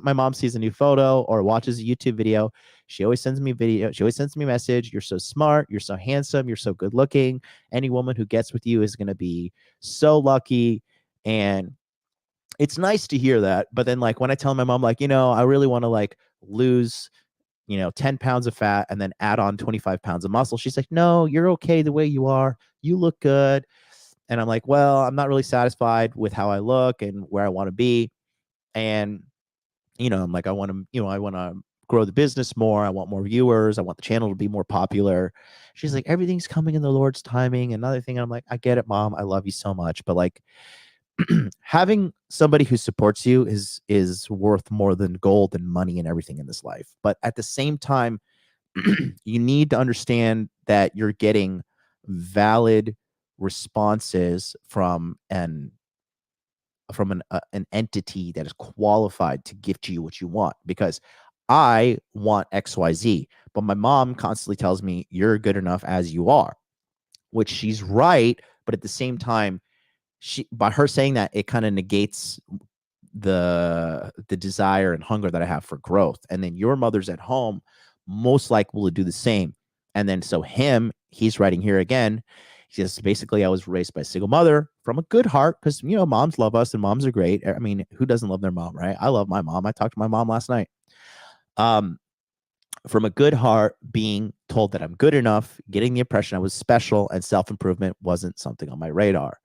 my mom sees a new photo or watches a YouTube video, she always sends me video. She always sends me a message. "You're so smart. You're so handsome. You're so good looking. Any woman who gets with you is going to be so lucky." And it's nice to hear that. But then, like, when I tell my mom, like, I really want to like lose 10 pounds of fat and then add on 25 pounds of muscle, she's like, "No, you're okay the way you are. You look good." And I'm like, "Well, I'm not really satisfied with how I look and where I want to be." And, I'm like, I want to grow the business more. I want more viewers. I want the channel to be more popular. She's like, "Everything's coming in the Lord's timing." Another thing. And I'm like, "I get it, Mom. I love you so much." But like, having somebody who supports you is worth more than gold and money and everything in this life. But at the same time, you need to understand that you're getting valid responses from an entity that is qualified to gift you what you want. Because I want XYZ, but my mom constantly tells me you're good enough as you are, which she's right. But at the same time, by her saying that, it kind of negates the desire and hunger that I have for growth. And then your mother's at home, most likely will do the same. And then so he's writing here again. He says, basically, I was raised by a single mother from a good heart because, moms love us and moms are great. I mean, who doesn't love their mom, right? I love my mom. I talked to my mom last night. From a good heart, being told that I'm good enough, getting the impression I was special, and self-improvement wasn't something on my radar.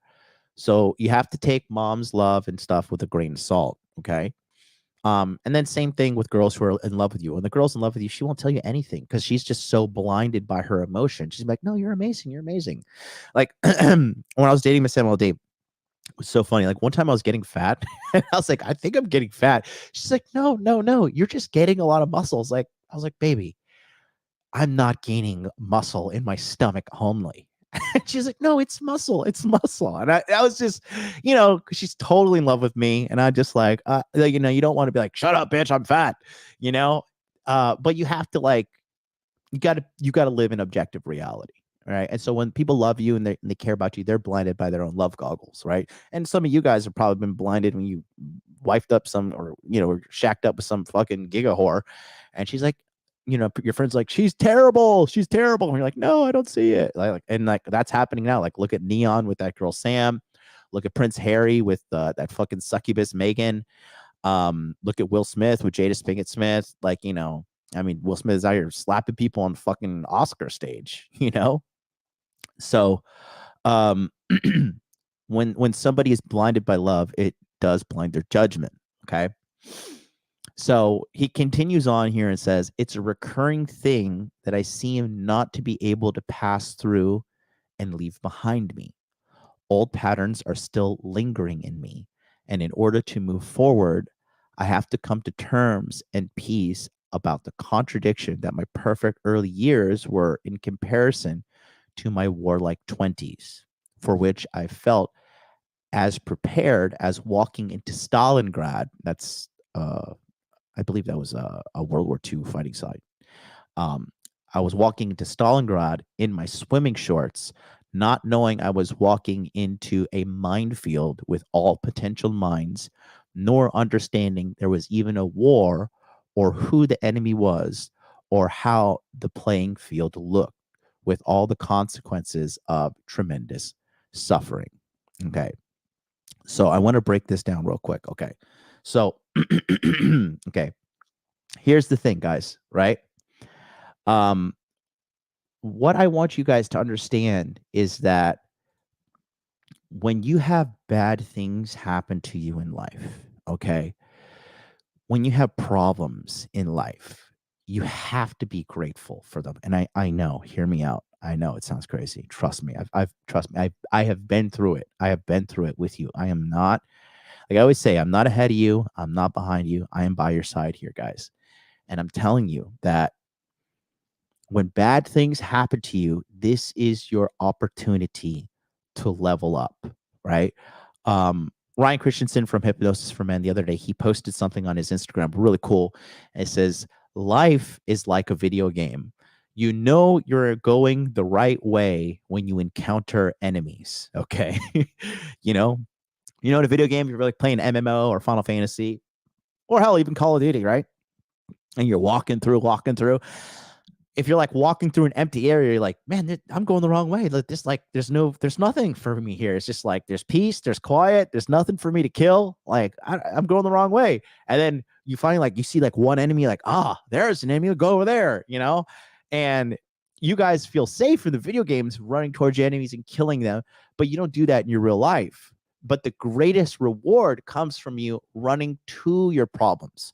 So you have to take mom's love and stuff with a grain of salt. Okay. And then same thing with girls who are in love with you. When the girl's in love with you, she won't tell you anything because she's just so blinded by her emotion. She's like, "No, you're amazing. You're amazing." Like, when I was dating Miss MLD, it was so funny. Like, one time I was getting fat. And I was like, "I think I'm getting fat." She's like, "No, no, no. You're just getting a lot of muscles." Like, I was like, "Baby, I'm not gaining muscle in my stomach only." And she's like, no, it's muscle. It's muscle. And I was just, because she's totally in love with me. And I just like, you don't want to be like, shut up, bitch, I'm fat, but you have to like, you got to live in objective reality. Right. And so when people love you and they care about you, they're blinded by their own love goggles. Right. And some of you guys have probably been blinded when you wifed up or shacked up with some fucking giga whore. And she's like, your friend's like, she's terrible. She's terrible. And you're like, no, I don't see it. And that's happening now. Like, look at Neon with that girl, Sam. Look at Prince Harry with that fucking succubus, Megan. Look at Will Smith with Jada Pinkett Smith. Will Smith is out here slapping people on fucking Oscar stage, So, when somebody is blinded by love, it does blind their judgment. Okay. So he continues on here and says, it's a recurring thing that I seem not to be able to pass through and leave behind me. Old patterns are still lingering in me. And in order to move forward, I have to come to terms and peace about the contradiction that my perfect early years were in comparison to my warlike 20s, for which I felt as prepared as walking into Stalingrad. That's, I believe that was a World War II fighting site. I was walking into Stalingrad in my swimming shorts, not knowing I was walking into a minefield with all potential mines, nor understanding there was even a war or who the enemy was or how the playing field looked, with all the consequences of tremendous suffering. Okay. So I want to break this down real quick. Okay. So, okay. Here's the thing, guys, right? What I want you guys to understand is that when you have bad things happen to you in life, okay, when you have problems in life, you have to be grateful for them. And I know, hear me out. I know it sounds crazy. Trust me. Trust me. I have been through it. I have been through it with you. I am not, like I always say, I'm not ahead of you. I'm not behind you. I am by your side here, guys. And I'm telling you that when bad things happen to you, this is your opportunity to level up, right? Ryan Christensen from Hypnosis for Men the other day, he posted something on his Instagram, really cool. And it says, life is like a video game. You know you're going the right way when you encounter enemies, okay? in a video game, you're really playing MMO or Final Fantasy, or hell, even Call of Duty, right? And you're walking through. If you're like walking through an empty area, you're like, man, I'm going the wrong way. There's nothing for me here. It's just like, there's peace, there's quiet, there's nothing for me to kill. Like I'm going the wrong way. And then you find you see like one enemy, like, there's an enemy, go over there, and you guys feel safe in the video games running towards your enemies and killing them, but you don't do that in your real life. But the greatest reward comes from you running to your problems.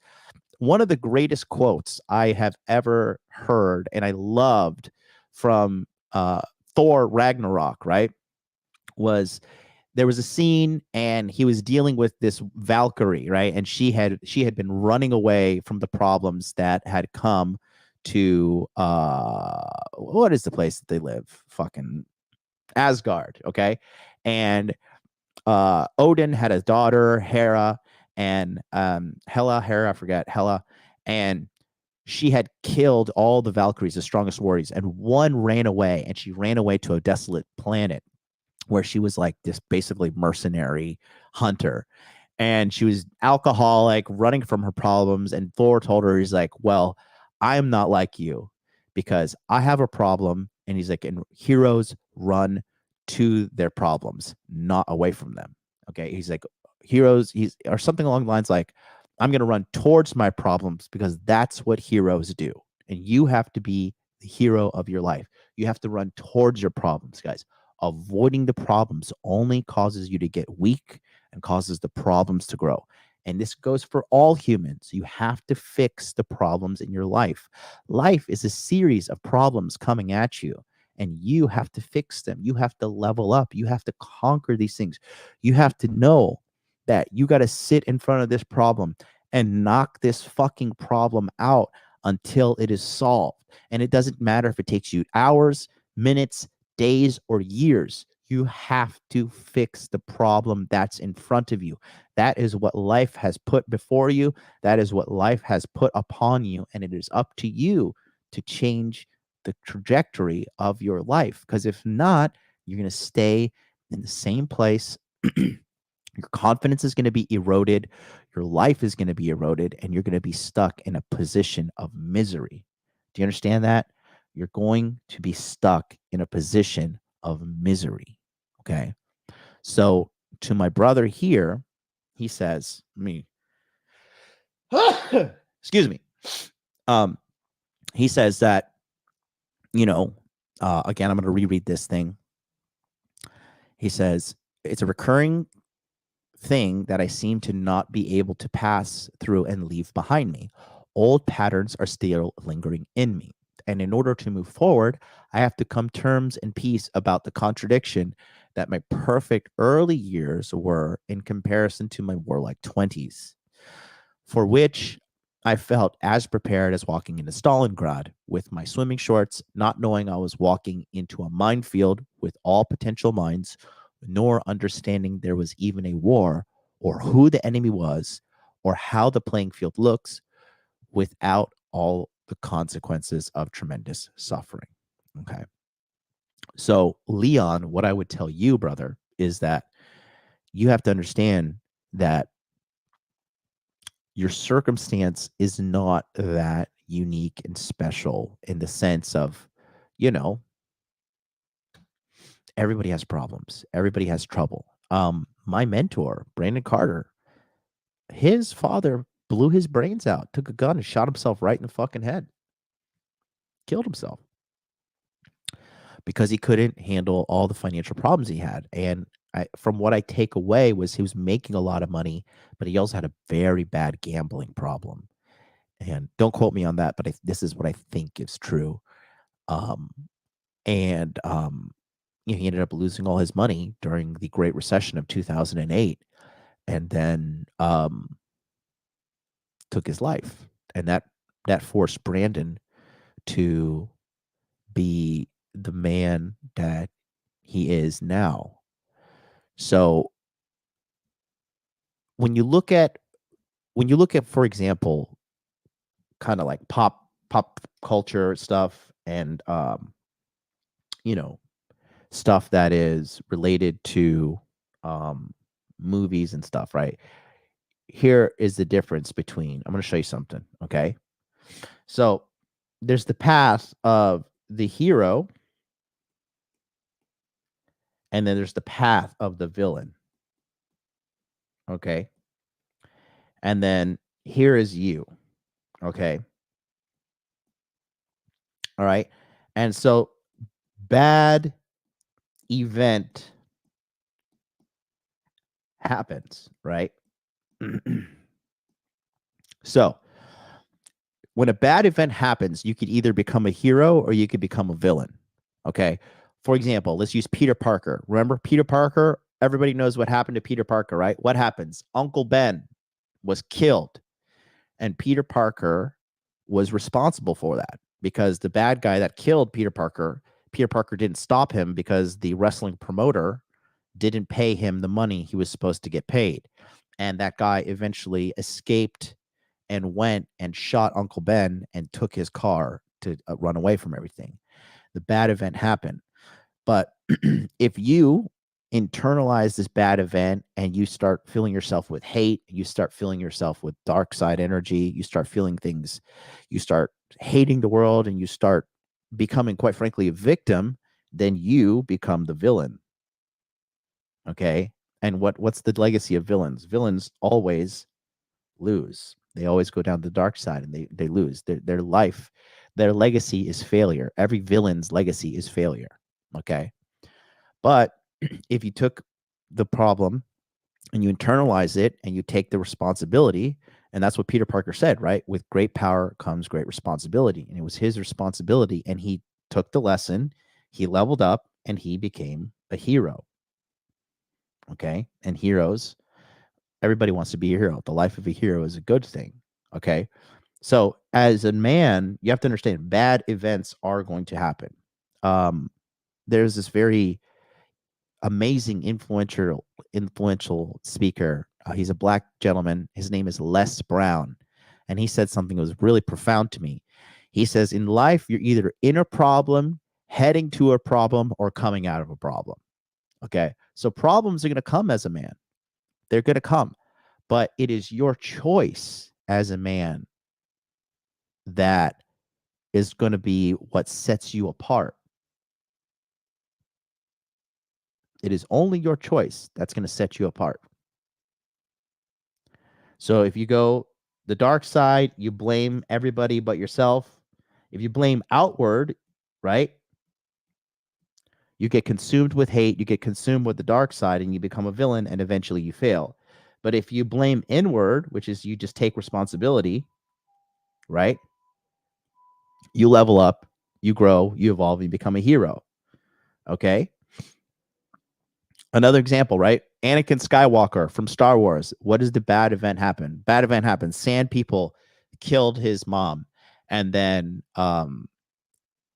One of the greatest quotes I have ever heard and I loved from Thor Ragnarok, right, was there was a scene and he was dealing with this Valkyrie, right, and she had been running away from the problems that had come to what is the place that they live? Fucking Asgard, okay, and Odin had a daughter, Hera, and Hela, and she had killed all the Valkyries, the strongest warriors, and one ran away, and she ran away to a desolate planet where she was like this basically mercenary hunter, and she was alcoholic, running from her problems, and Thor told her, he's like, well, I am not like you because I have a problem, and he's like, and heroes run to their problems, not away from them. Okay, he's like, heroes, or something along the lines like, I'm going to run towards my problems because that's what heroes do. And you have to be the hero of your life. You have to run towards your problems, guys. Avoiding the problems only causes you to get weak and causes the problems to grow. And this goes for all humans. You have to fix the problems in your life. Life is a series of problems coming at you, and you have to fix them. You have to level up. You have to conquer these things. You have to know that you got to sit in front of this problem and knock this fucking problem out until it is solved. And it doesn't matter if it takes you hours, minutes, days or years. You have to fix the problem that's in front of you. That is what life has put before you. That is what life has put upon you. And it is up to you to change the trajectory of your life. Because if not, you're going to stay in the same place. Your confidence is going to be eroded. Your life is going to be eroded, and you're going to be stuck in a position of misery. Do you understand that? You're going to be stuck in a position of misery. Okay. So, to my brother here, he says, excuse me. He says that, again, I'm going to reread this thing. He says, it's a recurring thing that I seem to not be able to pass through and leave behind me. Old patterns are still lingering in me. And in order to move forward, I have to come terms and peace about the contradiction that my perfect early years were in comparison to my warlike 20s, for which I felt as prepared as walking into Stalingrad with my swimming shorts, not knowing I was walking into a minefield with all potential mines, nor understanding there was even a war or who the enemy was or how the playing field looks without all the consequences of tremendous suffering. Okay. So, Leon, what I would tell you, brother, is that you have to understand that your circumstance is not that unique and special in the sense of, everybody has problems. Everybody has trouble. My mentor, Brandon Carter, his father blew his brains out, took a gun and shot himself right in the fucking head. Killed himself because he couldn't handle all the financial problems he had. And from what I take away was he was making a lot of money, but he also had a very bad gambling problem. And don't quote me on that, but this is what I think is true. He ended up losing all his money during the Great Recession of 2008, and then took his life. And that forced Brandon to be the man that he is now. So when you look at, for example, kind of like pop culture stuff and stuff that is related to movies and stuff, right? Here is the difference between, I'm going to show you something, okay? So there's the path of the hero, and then there's the path of the villain, okay? And then here is you, okay? All right. And so bad event happens, right? So when a bad event happens, you could either become a hero or you could become a villain. Okay. For example, let's use Peter Parker. Remember Peter Parker? Everybody knows what happened to Peter Parker, right? What happens? Uncle Ben was killed, and Peter Parker was responsible for that because the bad guy that killed Peter Parker didn't stop him because the wrestling promoter didn't pay him the money he was supposed to get paid. And that guy eventually escaped and went and shot Uncle Ben and took his car to run away from everything. The bad event happened. But if you internalize this bad event and you start filling yourself with hate, you start filling yourself with dark side energy, you start feeling things, you start hating the world, and you start becoming, quite frankly, a victim, then you become the villain. Okay. And what's the legacy of villains? Villains always lose. They always go down the dark side, and they lose. Their life, their legacy is failure. Every villain's legacy is failure. Okay. But if you took the problem and you internalize it and you take the responsibility, and that's what Peter Parker said, right? With great power comes great responsibility. And it was his responsibility. And he took the lesson, he leveled up, and he became a hero. Okay. And heroes, everybody wants to be a hero. The life of a hero is a good thing. Okay. So as a man, you have to understand bad events are going to happen. there's this very amazing influential speaker. He's a black gentleman. His name is Les Brown. And he said something that was really profound to me. He says, in life, you're either in a problem, heading to a problem, or coming out of a problem. Okay. So problems are going to come as a man. They're going to come. But it is your choice as a man that is going to be what sets you apart. It is only your choice that's going to set you apart. So if you go the dark side, you blame everybody but yourself. If you blame outward, right, you get consumed with hate, you get consumed with the dark side, and you become a villain, and eventually you fail. But if you blame inward, which is you just take responsibility, right, you level up, you grow, you evolve, you become a hero. Okay? Another example, right? Anakin Skywalker from Star Wars. What does the bad event happen? Bad event happens. Sand people killed his mom. And then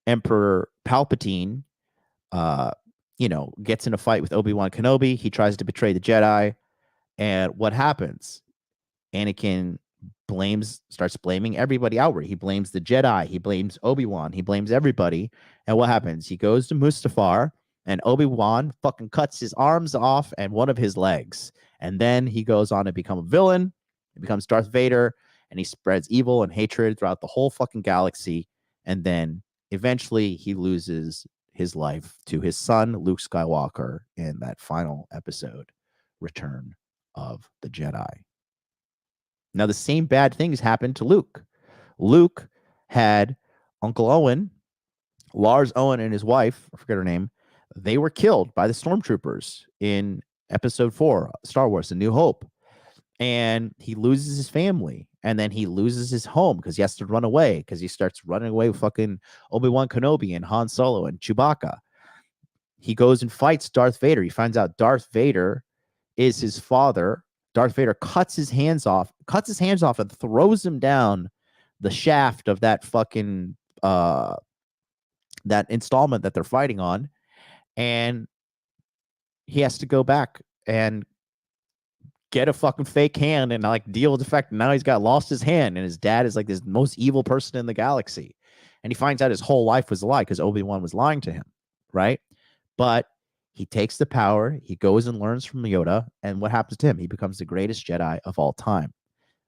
Emperor Palpatine, gets in a fight with Obi-Wan Kenobi. He tries to betray the Jedi. And what happens? Anakin starts blaming everybody outward. He blames the Jedi. He blames Obi-Wan. He blames everybody. And what happens? He goes to Mustafar, and Obi-Wan fucking cuts his arms off and one of his legs. And then he goes on to become a villain. He becomes Darth Vader, and he spreads evil and hatred throughout the whole fucking galaxy. And then eventually he loses his life to his son, Luke Skywalker, in that final episode, Return of the Jedi. Now, the same bad things happened to Luke. Luke had Uncle Owen, Lars Owen, and his wife, I forget her name, they were killed by the stormtroopers in episode 4, Star Wars, A New Hope. And he loses his family. And then he loses his home because he has to run away, because he starts running away with fucking Obi-Wan Kenobi and Han Solo and Chewbacca. He goes and fights Darth Vader. He finds out Darth Vader is his father. Darth Vader cuts his hands off and throws him down the shaft of that fucking that installment that they're fighting on. And he has to go back and get a fucking fake hand and like deal with the fact that now he's lost his hand, and his dad is like this most evil person in the galaxy. And he finds out his whole life was a lie because Obi-Wan was lying to him, right? But he takes the power, he goes and learns from Yoda, and what happens to him? He becomes the greatest Jedi of all time.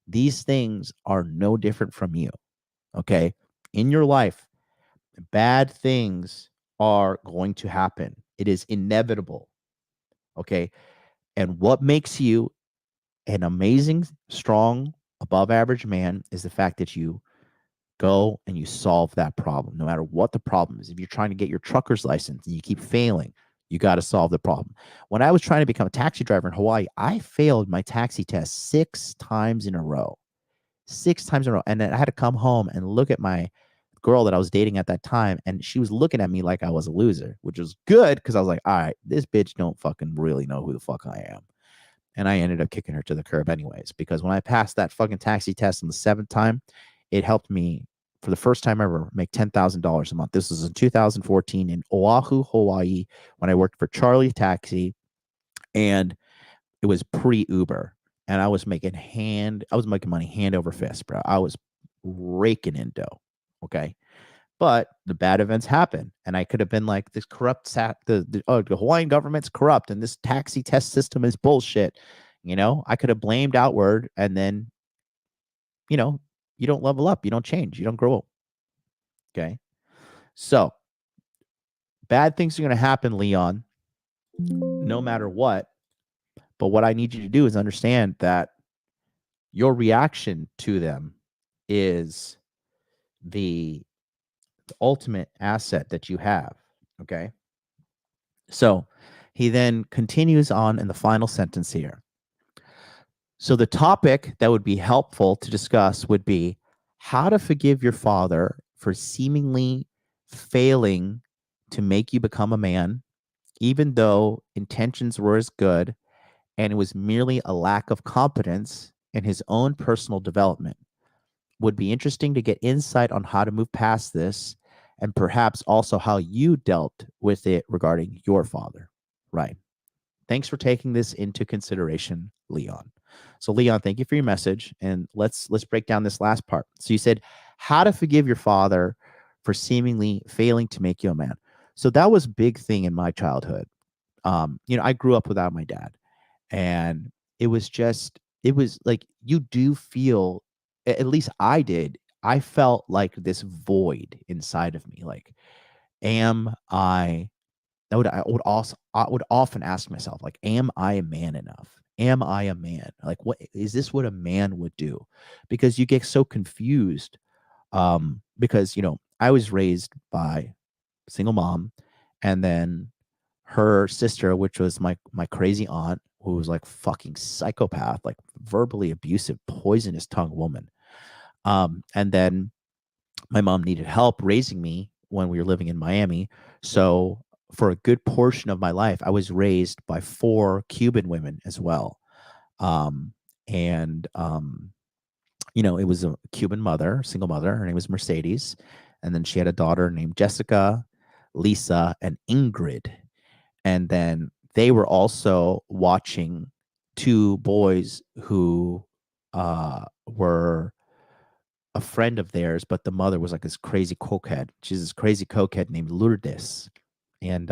These things are no different from you, okay? In your life, bad things are going to happen. It is inevitable, okay? And what makes you an amazing, strong, above average man is the fact that you go and you solve that problem, no matter what the problem is. If you're trying to get your trucker's license and you keep failing, you got to solve the problem. When I was trying to become a taxi driver in Hawaii, I failed my taxi test 6 times in a row. 6 times in a row. And then I had to come home and look at my girl that I was dating at that time, and she was looking at me like I was a loser, which was good because I was like, all right, this bitch don't fucking really know who the fuck I am. And I ended up kicking her to the curb anyways, because when I passed that fucking taxi test on the 7th time, it helped me for the first time ever make $10,000 a month. This was in 2014 in Oahu, Hawaii, when I worked for Charlie Taxi, and it was pre-Uber, and I was making money hand over fist, bro. I was raking in dough. Okay. But the bad events happen, and I could have been like, this corrupt the Hawaiian government's corrupt, and this taxi test system is bullshit. I could have blamed outward, and then, you don't level up, you don't change, you don't grow up. Okay. So bad things are going to happen, Leon, no matter what. But what I need you to do is understand that your reaction to them is the ultimate asset that you have. Okay. So he then continues on in the final sentence here. So the topic that would be helpful to discuss would be how to forgive your father for seemingly failing to make you become a man, even though intentions were as good, and it was merely a lack of competence in his own personal development. Would be interesting to get insight on how to move past this and perhaps also how you dealt with it regarding your father. Right. Thanks for taking this into consideration, Leon. So, Leon, thank you for your message, and let's break down this last part. So, you said how to forgive your father for seemingly failing to make you a man. So that was a big thing in my childhood. I grew up without my dad, and it was like you do feel, at least I did. I felt like this void inside of me. Like, am I I would often ask myself, like, am I a man enough? Am I a man? Like, what is this what a man would do? Because you get so confused. Because I was raised by a single mom, and then her sister, which was my crazy aunt, who was like fucking psychopath, like verbally abusive, poisonous tongue woman. And then my mom needed help raising me when we were living in Miami. So for a good portion of my life, I was raised by 4 Cuban women as well. And it was a Cuban mother, single mother. Her name was Mercedes. And then she had a daughter named Jessica, Lisa, and Ingrid. And then they were also watching 2 boys who were a friend of theirs, but the mother was like this crazy cokehead. She's this crazy cokehead named Lourdes. And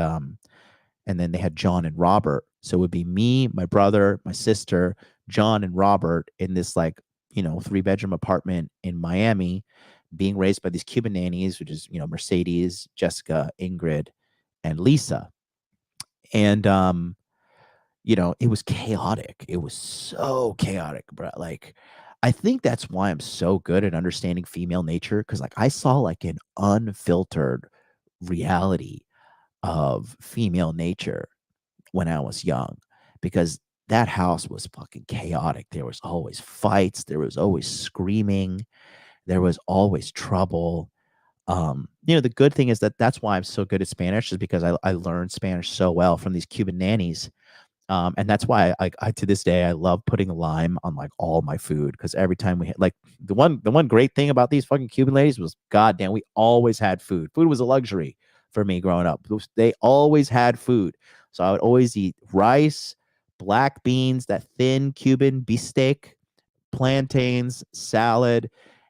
then they had John and Robert. So it would be me, my brother, my sister, John and Robert in this 3-bedroom apartment in Miami, being raised by these Cuban nannies, which is, Mercedes, Jessica, Ingrid, and Lisa. And it was chaotic. It was so chaotic, bro. Like, I think that's why I'm so good at understanding female nature, because like I saw like an unfiltered reality of female nature when I was young, because that house was fucking chaotic. There was always fights, there was always screaming, there was always trouble. The good thing is that that's why I'm so good at Spanish, is because I learned Spanish so well from these Cuban nannies. And that's why I to this day I love putting lime on like all my food, because every time we had like the one great thing about these fucking Cuban ladies was, goddamn, we always had food. Food was a luxury for me growing up. They always had food, so I would always eat rice, black beans, that thin Cuban beefsteak, plantains, salad,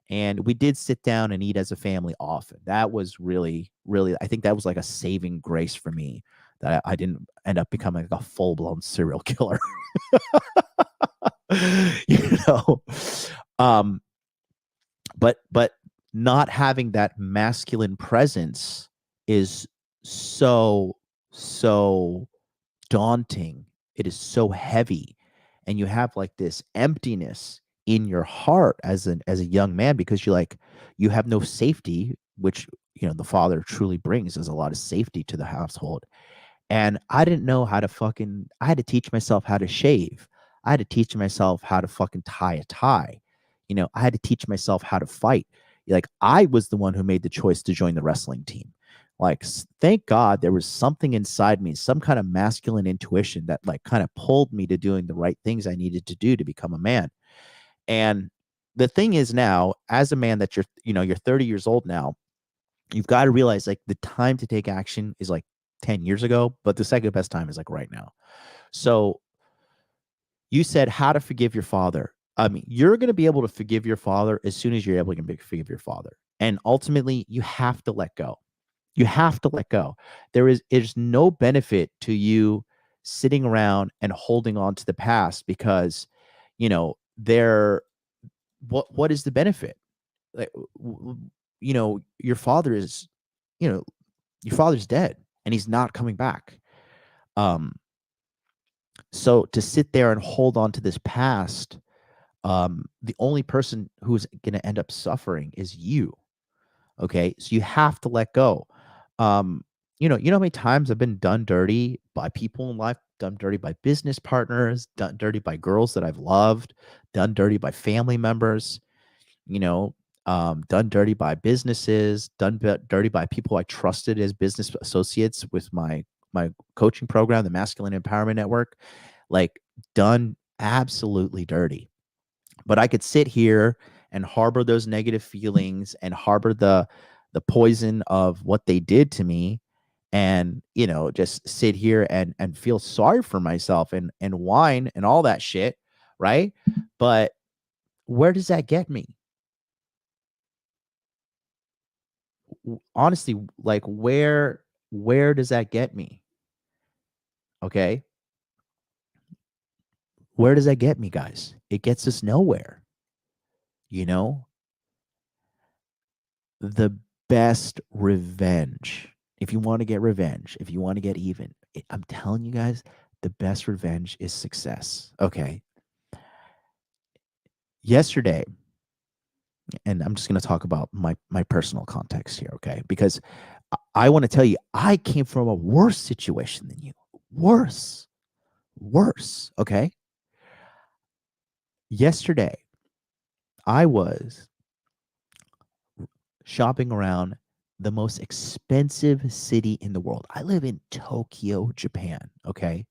and we did sit down and eat as a family often. That was really, really, I think that was like a saving grace for me, that I didn't end up becoming like a full-blown serial killer. you know um but not having that masculine presence is so daunting. It is so heavy, and you have like this emptiness in your heart as a young man, because you have no safety, which the father truly brings, as a lot of safety to the household. And I didn't know how to fucking, I had to teach myself how to shave. I had to teach myself how to fucking tie a tie. I had to teach myself how to fight. Like, I was the one who made the choice to join the wrestling team. Like, thank God there was something inside me, some kind of masculine intuition that like kind of pulled me to doing the right things I needed to do to become a man. And the thing is, now, as a man, that you're 30 years old now, you've got to realize like the time to take action is like 10 years ago, but the second best time is like right now. So you said how to forgive your father. I mean, you're going to be able to forgive your father as soon as you're able to forgive your father. And ultimately, you have to let go. You have to let go. There's no benefit to you sitting around and holding on to the past, because, there, what is the benefit? Like, your father is, your father's dead and he's not coming back. So to sit there and hold on to this past, the only person who's going to end up suffering is you. Okay, so you have to let go. You know how many times I've been done dirty by people in life, done dirty by business partners, done dirty by girls that I've loved, done dirty by family members. Done dirty by businesses, dirty by people I trusted as business associates with my coaching program, the Masculine Empowerment Network, like, done absolutely dirty. But I could sit here and harbor those negative feelings and harbor the the poison of what they did to me and, you know, just sit here and feel sorry for myself and whine and all that shit, right? But where does that get me? Honestly, like where does that get me? Okay? Where does that get me, guys? It gets us nowhere. You know, the best revenge, if you want to get revenge, if you want to get even, I'm telling you guys, the best revenge is success. Okay. Yesterday, and I'm just going to talk about my personal context here, okay? Because I want to tell you, I came from a worse situation than you. Worse. Okay? Yesterday, I was shopping around the most expensive city in the world. I live in Tokyo, Japan, okay?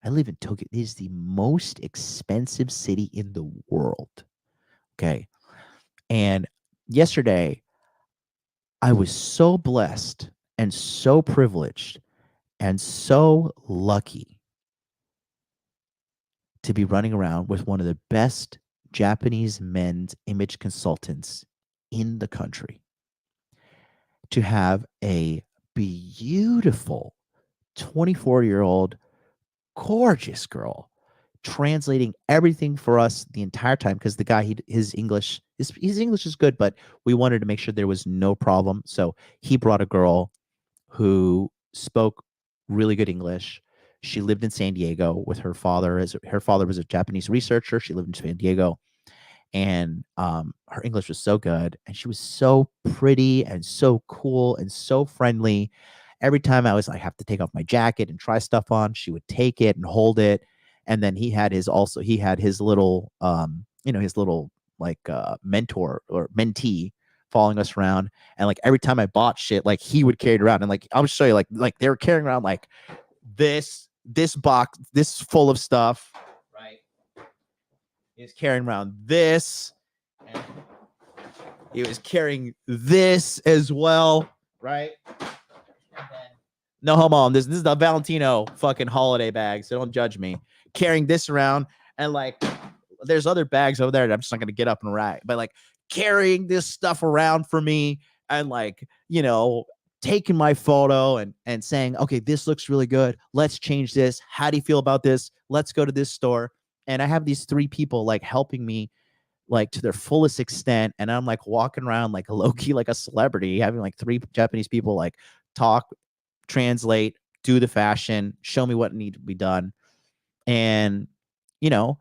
I live in Tokyo. It is the most expensive city in the world, okay? And yesterday, I was so blessed and so privileged and so lucky to be running around with one of the best Japanese men's image consultants in the country, to have a beautiful 24-year-old gorgeous girl translating everything for us the entire time, because the guy, his English is good, but we wanted to make sure there was no problem. So he brought a girl who spoke really good English. She lived in San Diego with her father. As her father was a Japanese researcher, she lived in San Diego, and her English was so good, and she was so pretty and so cool and so friendly. Every time I was like, have to take off my jacket and try stuff on, she would take it and hold it. And then he had his little his little like mentor or mentee following us around. And like every time I bought shit, like he would carry it around. And like I'll show you, like they were carrying around like this box, this full of stuff, right? He's carrying around this, and he was carrying this as well, right? No homo. This is the Valentino fucking holiday bag, so don't judge me. Carrying this around, and like there's other bags over there that I'm just not gonna get up and right, but like carrying this stuff around for me, and like, you know, taking my photo and saying, okay, this looks really good. Let's change this. How do you feel about this? Let's go to this store. And I have these three people like helping me like to their fullest extent. And I'm like walking around like a low key, like a celebrity, having like three Japanese people like talk, translate, do the fashion, show me what needs to be done. And, you know,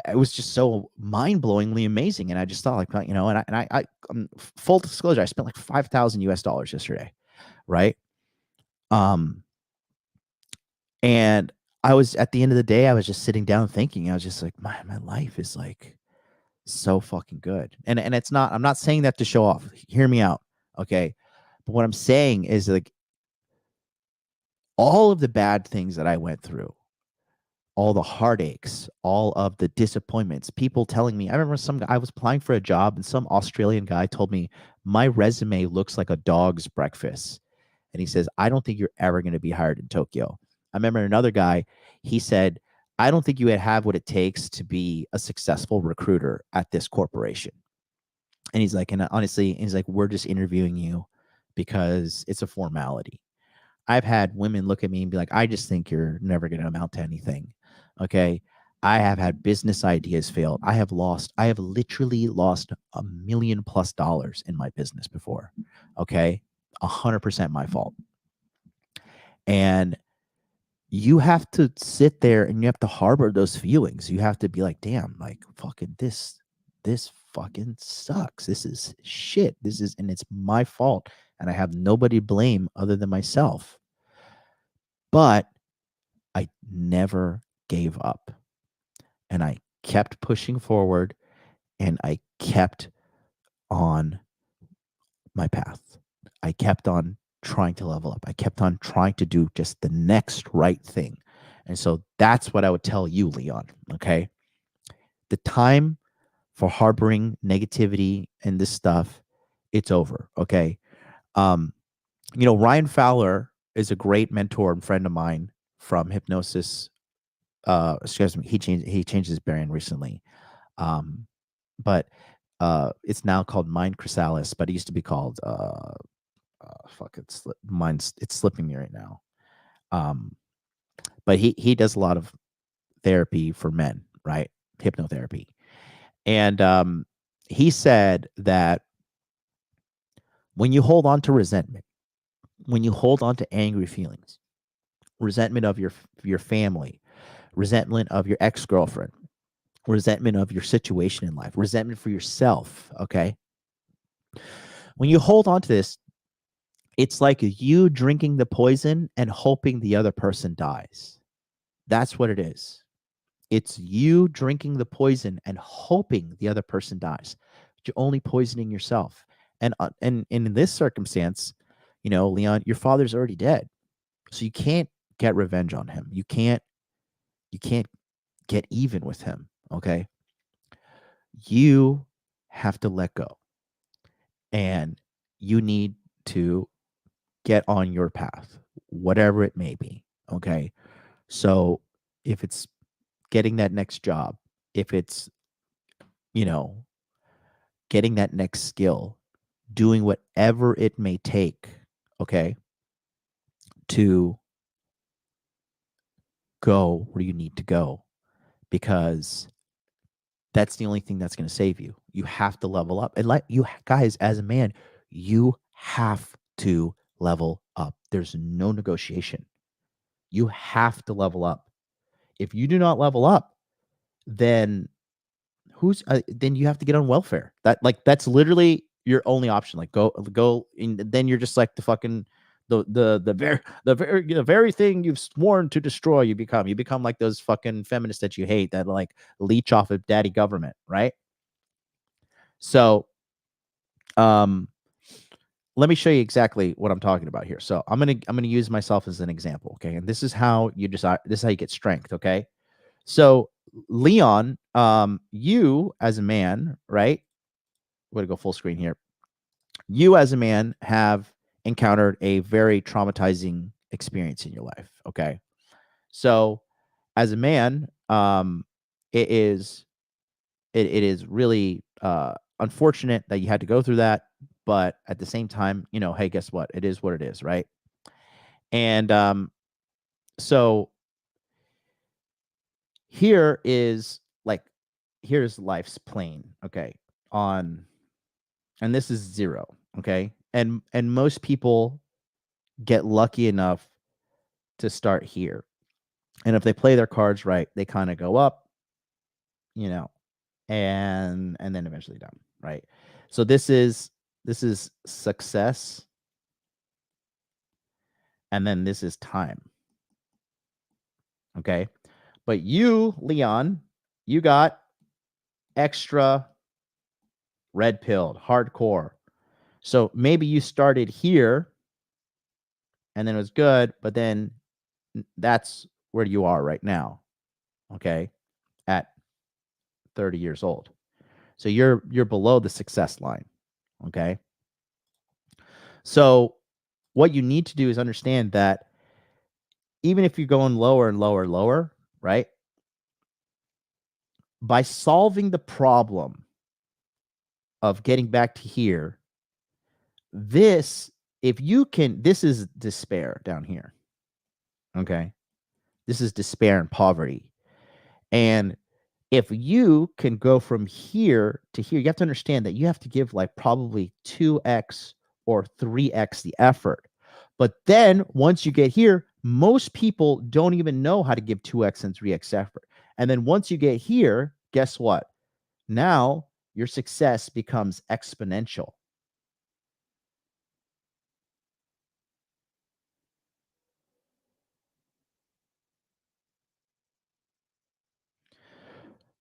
it was just so mind-blowingly amazing. And I just thought like, you know, and full disclosure, I spent like $5,000 yesterday. Right. And I was, at the end of the day, I was just sitting down thinking, I was just like, my life is like so fucking good. And it's not, I'm not saying that to show off. Hear me out. Okay. But what I'm saying is like all of the bad things that I went through, all the heartaches, all of the disappointments, people telling me, I remember I was applying for a job and some Australian guy told me my resume looks like a dog's breakfast. And he says, I don't think you're ever going to be hired in Tokyo. I remember another guy, he said, I don't think you would have what it takes to be a successful recruiter at this corporation. And he's like, and honestly, he's like, we're just interviewing you because it's a formality. I've had women look at me and be like, I just think you're never going to amount to anything. Okay. I have had business ideas failed. I have literally lost $1 million+ in my business before. Okay. 100% my fault. And you have to sit there and you have to harbor those feelings. You have to be like, damn, like fucking this fucking sucks. This is shit. And it's my fault. And I have nobody to blame other than myself. But I never gave up. And I kept pushing forward and I kept on my path. I kept on trying to level up. I kept on trying to do just the next right thing. And so that's what I would tell you, Leon. Okay. The time for harboring negativity and this stuff, it's over. Okay. Ryan Fowler is a great mentor and friend of mine from hypnosis. Excuse me, he changed his brand recently. But it's now called Mind Chrysalis, but it used to be called it's slipping me right now. But he does a lot of therapy for men, right? Hypnotherapy. And he said that when you hold on to resentment, when you hold on to angry feelings, resentment of your family, resentment of your ex-girlfriend, resentment of your situation in life, resentment for yourself, okay? When you hold on to this, it's like you drinking the poison and hoping the other person dies. That's what it is. It's you drinking the poison and hoping the other person dies. But you're only poisoning yourself. And in this circumstance, Leon, your father's already dead. So you can't get revenge on him. You can't get even with him, okay? You have to let go. And you need to get on your path, whatever it may be, okay? So if it's getting that next job, if it's, getting that next skill, doing whatever it may take, okay, to go where you need to go, because that's the only thing that's going to save you. You have to level up. And like you guys, as a man, you have to level up. There's no negotiation. You have to level up. If you do not level up, then then you have to get on welfare. That's literally your only option. Like go and then you're just like the fucking the very thing you've sworn to destroy. You become like those fucking feminists that you hate that like leech off of daddy government, right? So let me show you exactly what I'm talking about here. So I'm gonna use myself as an example, okay? And this is how you decide. This is how you get strength, okay? So Leon, you as a man, right? I'm gonna go full screen here. You as a man have encountered a very traumatizing experience in your life, okay? So as a man, it is really unfortunate that you had to go through that, but at the same time, hey, guess what? It is what it is, right? And so here's life's plane, okay? And this is 0, okay? And most people get lucky enough to start here. And if they play their cards right, they kind of go up, and then eventually down, right? So this is success, and then this is time. Okay? But you, Leon, you got extra red pilled, hardcore. So maybe you started here and then it was good, but then that's where you are right now. Okay? At 30 years old. So you're below the success line. Okay? So what you need to do is understand that even if you're going lower and lower and lower, right? By solving the problem of getting back to here, this is despair down here. Okay? This is despair and poverty. And if you can go from here to here, you have to understand that you have to give like probably 2x or 3x the effort. But then once you get here, most people don't even know how to give 2x and 3x effort. And then once you get here, guess what? Now your success becomes exponential.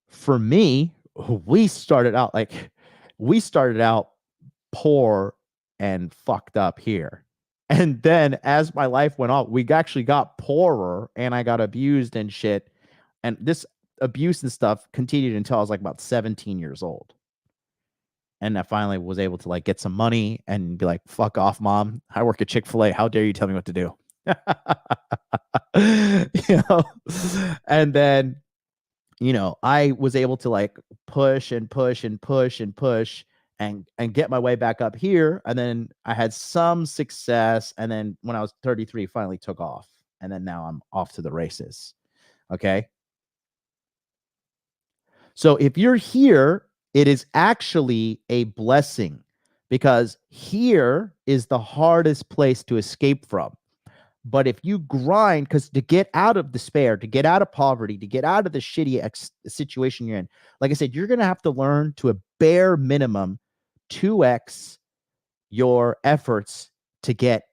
For me, we started out poor and fucked up here. And then as my life went on, we actually got poorer and I got abused and shit. And abuse and stuff continued until I was like about 17 years old. And I finally was able to like get some money and be like, fuck off, mom. I work at Chick-fil-A. How dare you tell me what to do? You know? And then, you know, I was able to like push and push and push and push and get my way back up here. And then I had some success. And then when I was 33, finally took off. And then now I'm off to the races. Okay. So if you're here, it is actually a blessing, because here is the hardest place to escape from. But if you grind, because to get out of despair, to get out of poverty, to get out of the shitty situation you're in, like I said, you're going to have to learn to a bare minimum 2x your efforts to get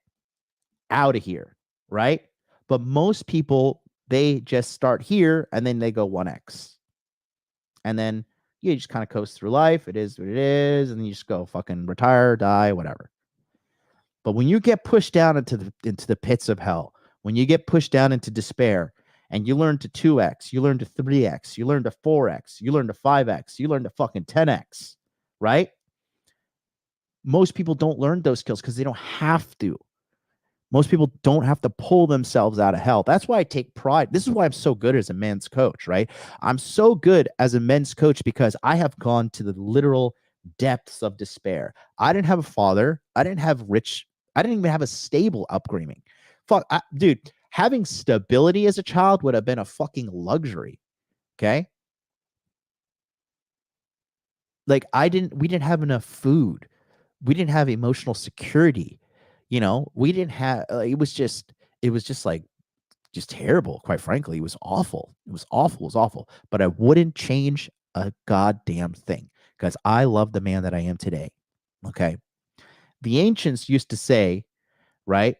out of here, right? But most people, they just start here and then they go 1x. And then you just kind of coast through life. It is what it is. And then you just go fucking retire, die, whatever. But when you get pushed down into the pits of hell, when you get pushed down into despair, and you learn to 2x, you learn to 3x, you learn to 4x, you learn to 5x, you learn to fucking 10x, right? Most people don't learn those skills because they don't have to. Most people don't have to pull themselves out of hell. That's why I take pride. This is why I'm so good as a men's coach, right? I'm so good as a men's coach because I have gone to the literal depths of despair. I didn't have a father. I didn't even have a stable upbringing. Dude, having stability as a child would have been a fucking luxury. Okay. Like we didn't have enough food. We didn't have emotional security. You know, we didn't have, it was just like, just terrible. Quite frankly, it was awful. It was awful. It was awful. But I wouldn't change a goddamn thing because I love the man that I am today. Okay. The ancients used to say, right?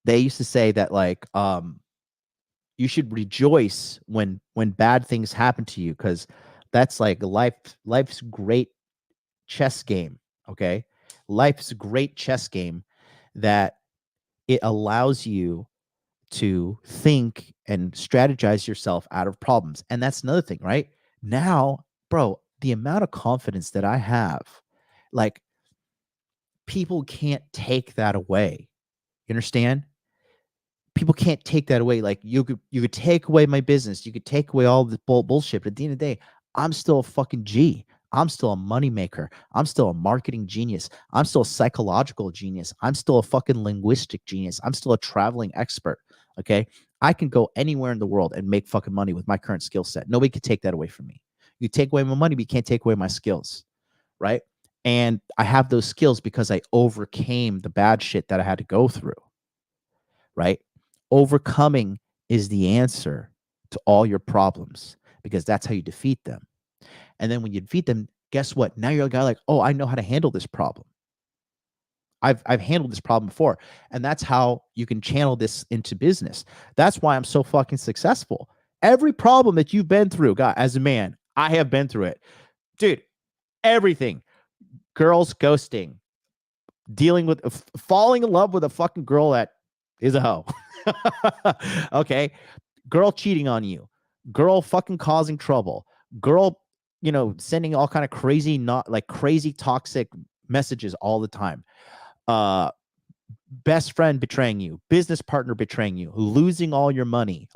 They used to say that like, you should rejoice when bad things happen to you, because that's like life's great chess game. Okay. Life's a great chess game that it allows you to think and strategize yourself out of problems. And that's another thing, right? Now, bro, the amount of confidence that I have, like, people can't take that away. You understand? People can't take that away. Like, you could take away my business, you could take away all the bullshit, but at the end of the day, I'm still a fucking G. I'm still a moneymaker. I'm still a marketing genius. I'm still a psychological genius. I'm still a fucking linguistic genius. I'm still a traveling expert. Okay. I can go anywhere in the world and make fucking money with my current skill set. Nobody can take that away from me. You take away my money, but you can't take away my skills. Right. And I have those skills because I overcame the bad shit that I had to go through. Right. Overcoming is the answer to all your problems, because that's how you defeat them. And then when you defeat them, guess what? Now you're a guy like, oh, I know how to handle this problem. I've handled this problem before. And that's how you can channel this into business. That's why I'm so fucking successful. Every problem that you've been through, guy, as a man, I have been through it. Dude, everything. Girls ghosting, dealing with, falling in love with a fucking girl that is a hoe. Okay. Girl cheating on you. Girl fucking causing trouble. Girl, you know, sending all kind of crazy, not like crazy toxic messages all the time. Best friend betraying you, business partner betraying you, losing all your money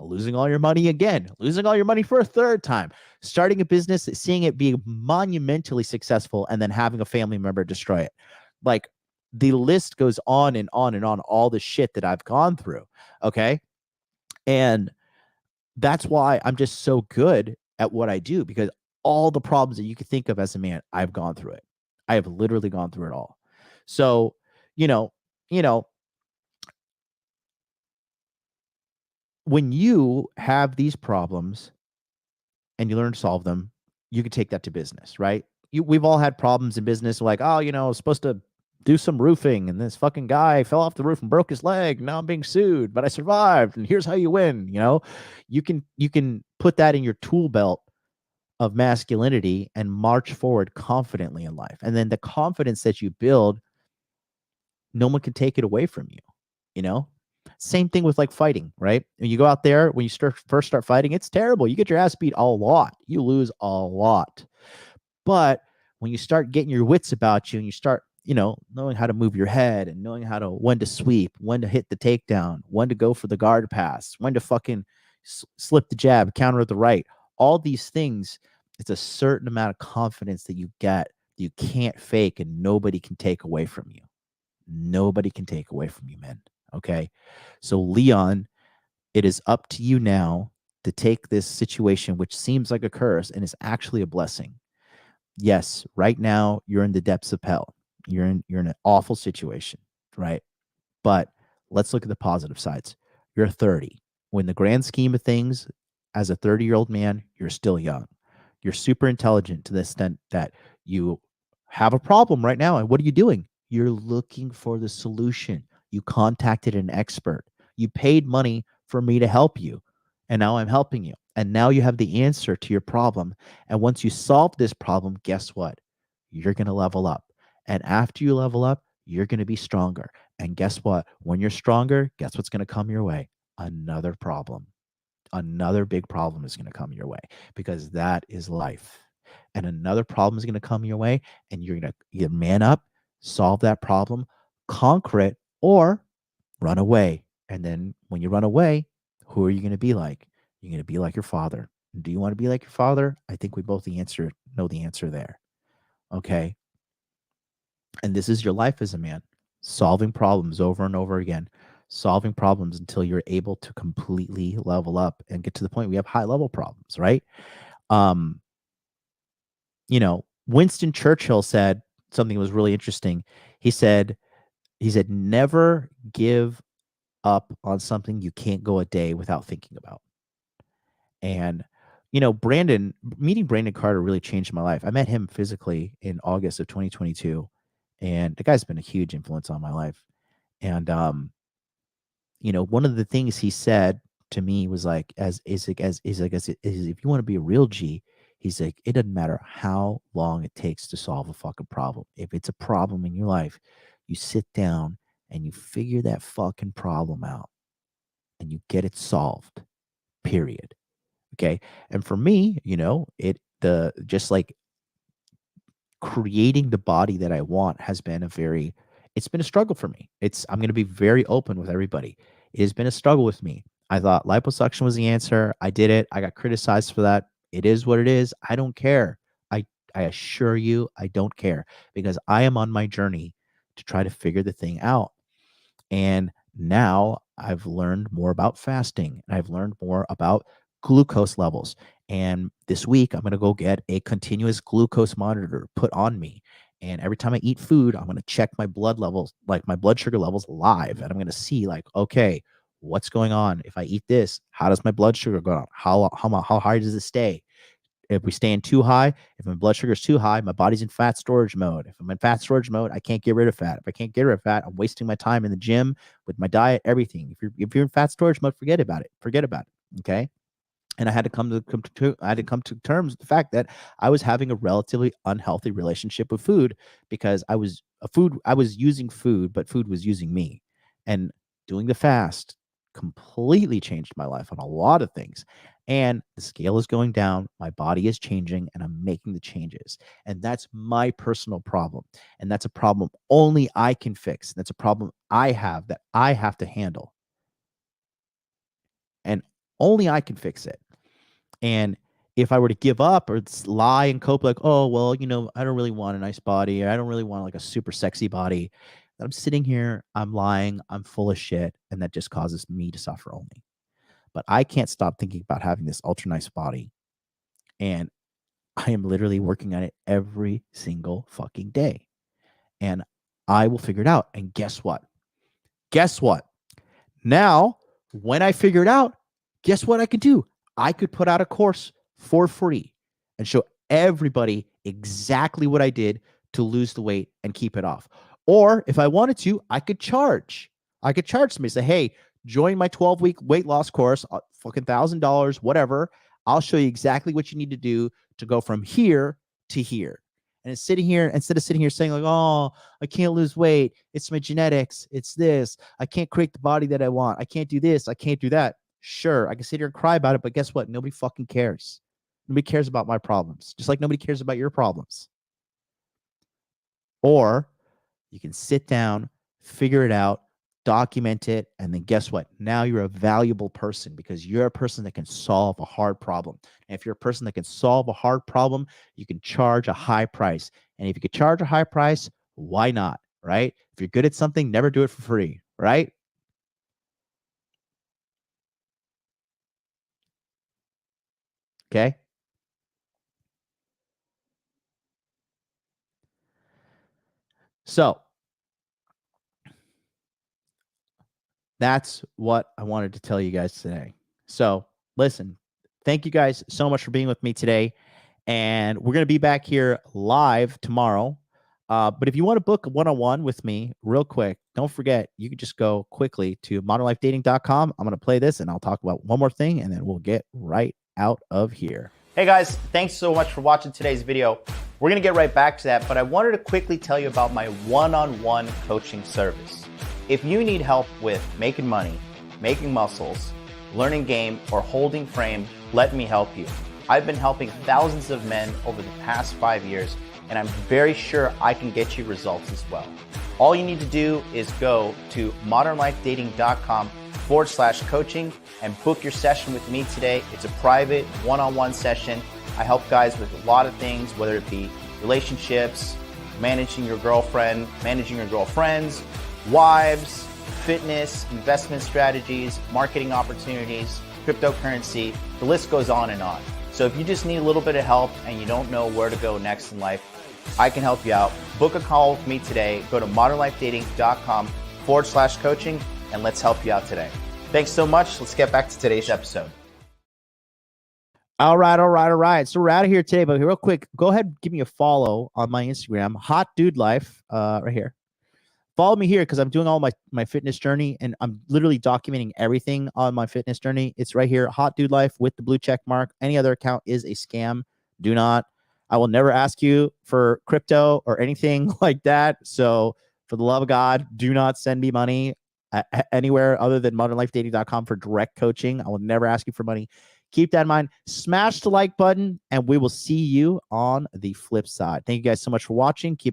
again, losing all your money for a third time, starting a business, seeing it be monumentally successful, and then having a family member destroy it. Like, the list goes on and on and on, all the shit that I've gone through. Okay. And that's why I'm just so good at what I do, because all the problems that you could think of as a man, I've gone through it. I have literally gone through it all. So, you know, when you have these problems and you learn to solve them, you can take that to business, right? We've all had problems in business, like, oh, you know, I was supposed to do some roofing and this fucking guy fell off the roof and broke his leg. Now I'm being sued, but I survived. And here's how you win. You know, you can put that in your tool belt of masculinity and march forward confidently in life. And then the confidence that you build, no one can take it away from you, you know? Same thing with like fighting, right? When you go out there, when you first start fighting, it's terrible. You get your ass beat a lot. You lose a lot. But when you start getting your wits about you and you start, knowing how to move your head and knowing when to sweep, when to hit the takedown, when to go for the guard pass, when to fucking slip the jab, counter the right, all these things, it's a certain amount of confidence that you get that you can't fake and nobody can take away from you. Nobody can take away from you, man. Okay. So, Leon, it is up to you now to take this situation, which seems like a curse and is actually a blessing. Yes, right now you're in the depths of hell. You're in an awful situation, right? But let's look at the positive sides. You're 30. When the grand scheme of things, as a 30-year-old man, you're still young. You're super intelligent to the extent that you have a problem right now. And what are you doing? You're looking for the solution. You contacted an expert. You paid money for me to help you. And now I'm helping you. And now you have the answer to your problem. And once you solve this problem, guess what? You're going to level up. And after you level up, you're going to be stronger. And guess what? When you're stronger, guess what's going to come your way? Another problem. Another big problem is going to come your way because that is life. And another problem is going to come your way, and you're going to either man up, solve that problem, conquer it, or run away. And then when you run away, who are you going to be like? You're going to be like your father. Do you want to be like your father? I think we both know the answer there. Okay. And this is your life as a man, solving problems over and over again, solving problems until you're able to completely level up and get to the point we have high level problems, right? Winston Churchill said something that was really interesting. He said, never give up on something you can't go a day without thinking about. And, meeting Brandon Carter really changed my life. I met him physically in August of 2022. And the guy's been a huge influence on my life. And, one of the things he said to me was like, if you want to be a real G, he's like, it doesn't matter how long it takes to solve a fucking problem. If it's a problem in your life, you sit down and you figure that fucking problem out and you get it solved, period. Okay. And for me, just like creating the body that I want has been it's been a struggle for me. I'm going to be very open with everybody. It has been a struggle with me. I thought liposuction was the answer. I did it. I got criticized for that. It is what it is. I don't care. I assure you, I don't care because I am on my journey to try to figure the thing out. And now I've learned more about fasting. And I've learned more about glucose levels. And this week, I'm going to go get a continuous glucose monitor put on me. And every time I eat food, I'm going to check my blood levels, like my blood sugar levels live. And I'm going to see like, okay, what's going on? If I eat this, how does my blood sugar go down? How high does it stay? If we stay in too high, if my blood sugar is too high, my body's in fat storage mode. If I'm in fat storage mode, I can't get rid of fat. If I can't get rid of fat, I'm wasting my time in the gym with my diet, everything. If you're in fat storage mode, forget about it. Forget about it. Okay. And I had to come to terms with the fact that I was having a relatively unhealthy relationship with food because I was using food, but food was using me. And doing the fast completely changed my life on a lot of things. And the scale is going down, my body is changing, and I'm making the changes. And that's my personal problem. And that's a problem only I can fix. That's a problem I have that I have to handle. And only I can fix it. And if I were to give up or lie and cope like, oh, well, I don't really want a nice body, or I don't really want like a super sexy body, I'm sitting here, I'm lying, I'm full of shit, and that just causes me to suffer only. But I can't stop thinking about having this ultra nice body. And I am literally working on it every single fucking day. And I will figure it out. And guess what? Now, when I figure it out, guess what I could do? I could put out a course for free and show everybody exactly what I did to lose the weight and keep it off. Or if I wanted to, I could charge. Somebody, say, hey, join my 12-week weight loss course, fucking $1,000, whatever. I'll show you exactly what you need to do to go from here to here. And it's sitting here, instead of sitting here saying like, oh, I can't lose weight. It's my genetics. It's this. I can't create the body that I want. I can't do this. I can't do that. Sure, I can sit here and cry about it, but guess what? Nobody fucking cares. Nobody cares about my problems, just like nobody cares about your problems. Or you can sit down, figure it out, document it, and then guess what? Now you're a valuable person because you're a person that can solve a hard problem. And if you're a person that can solve a hard problem, you can charge a high price. And if you could charge a high price, why not, right? If you're good at something, never do it for free, right? Okay. So that's what I wanted to tell you guys today. So listen, thank you guys so much for being with me today. And we're going to be back here live tomorrow. But if you want to book a one-on-one with me real quick, don't forget, you can just go quickly to modernlifedating.com. I'm going to play this and I'll talk about one more thing and then we'll get right out of here. Hey guys, thanks so much for watching today's video. We're going to get right back to that, but I wanted to quickly tell you about my one-on-one coaching service. If you need help with making money, making muscles, learning game, or holding frame, let me help you. I've been helping thousands of men over the past 5 years, and I'm very sure I can get you results as well. All you need to do is go to modernlifedating.com/coaching and book your session with me today. It's a private one-on-one session. I help guys with a lot of things, whether it be relationships, managing your girlfriend, managing your girlfriends, wives, fitness, investment strategies, marketing opportunities, cryptocurrency, the list goes on and on. So if you just need a little bit of help and you don't know where to go next in life, I can help you out. Book a call with me today. Go to modernlifedating.com/coaching and let's help you out today. Thanks so much. Let's get back to today's episode. All right. So we're out of here today, but real quick, go ahead, give me a follow on my Instagram, Hot Dude Life, right here. Follow me here because I'm doing all my fitness journey and I'm literally documenting everything on my fitness journey. It's right here, Hot Dude Life with the blue check mark. Any other account is a scam. Do not. I will never ask you for crypto or anything like that. So for the love of God, do not send me money anywhere other than modernlifedating.com for direct coaching. I will never ask you for money. Keep that in mind. Smash the like button and we will see you on the flip side. Thank you guys so much for watching. Keep it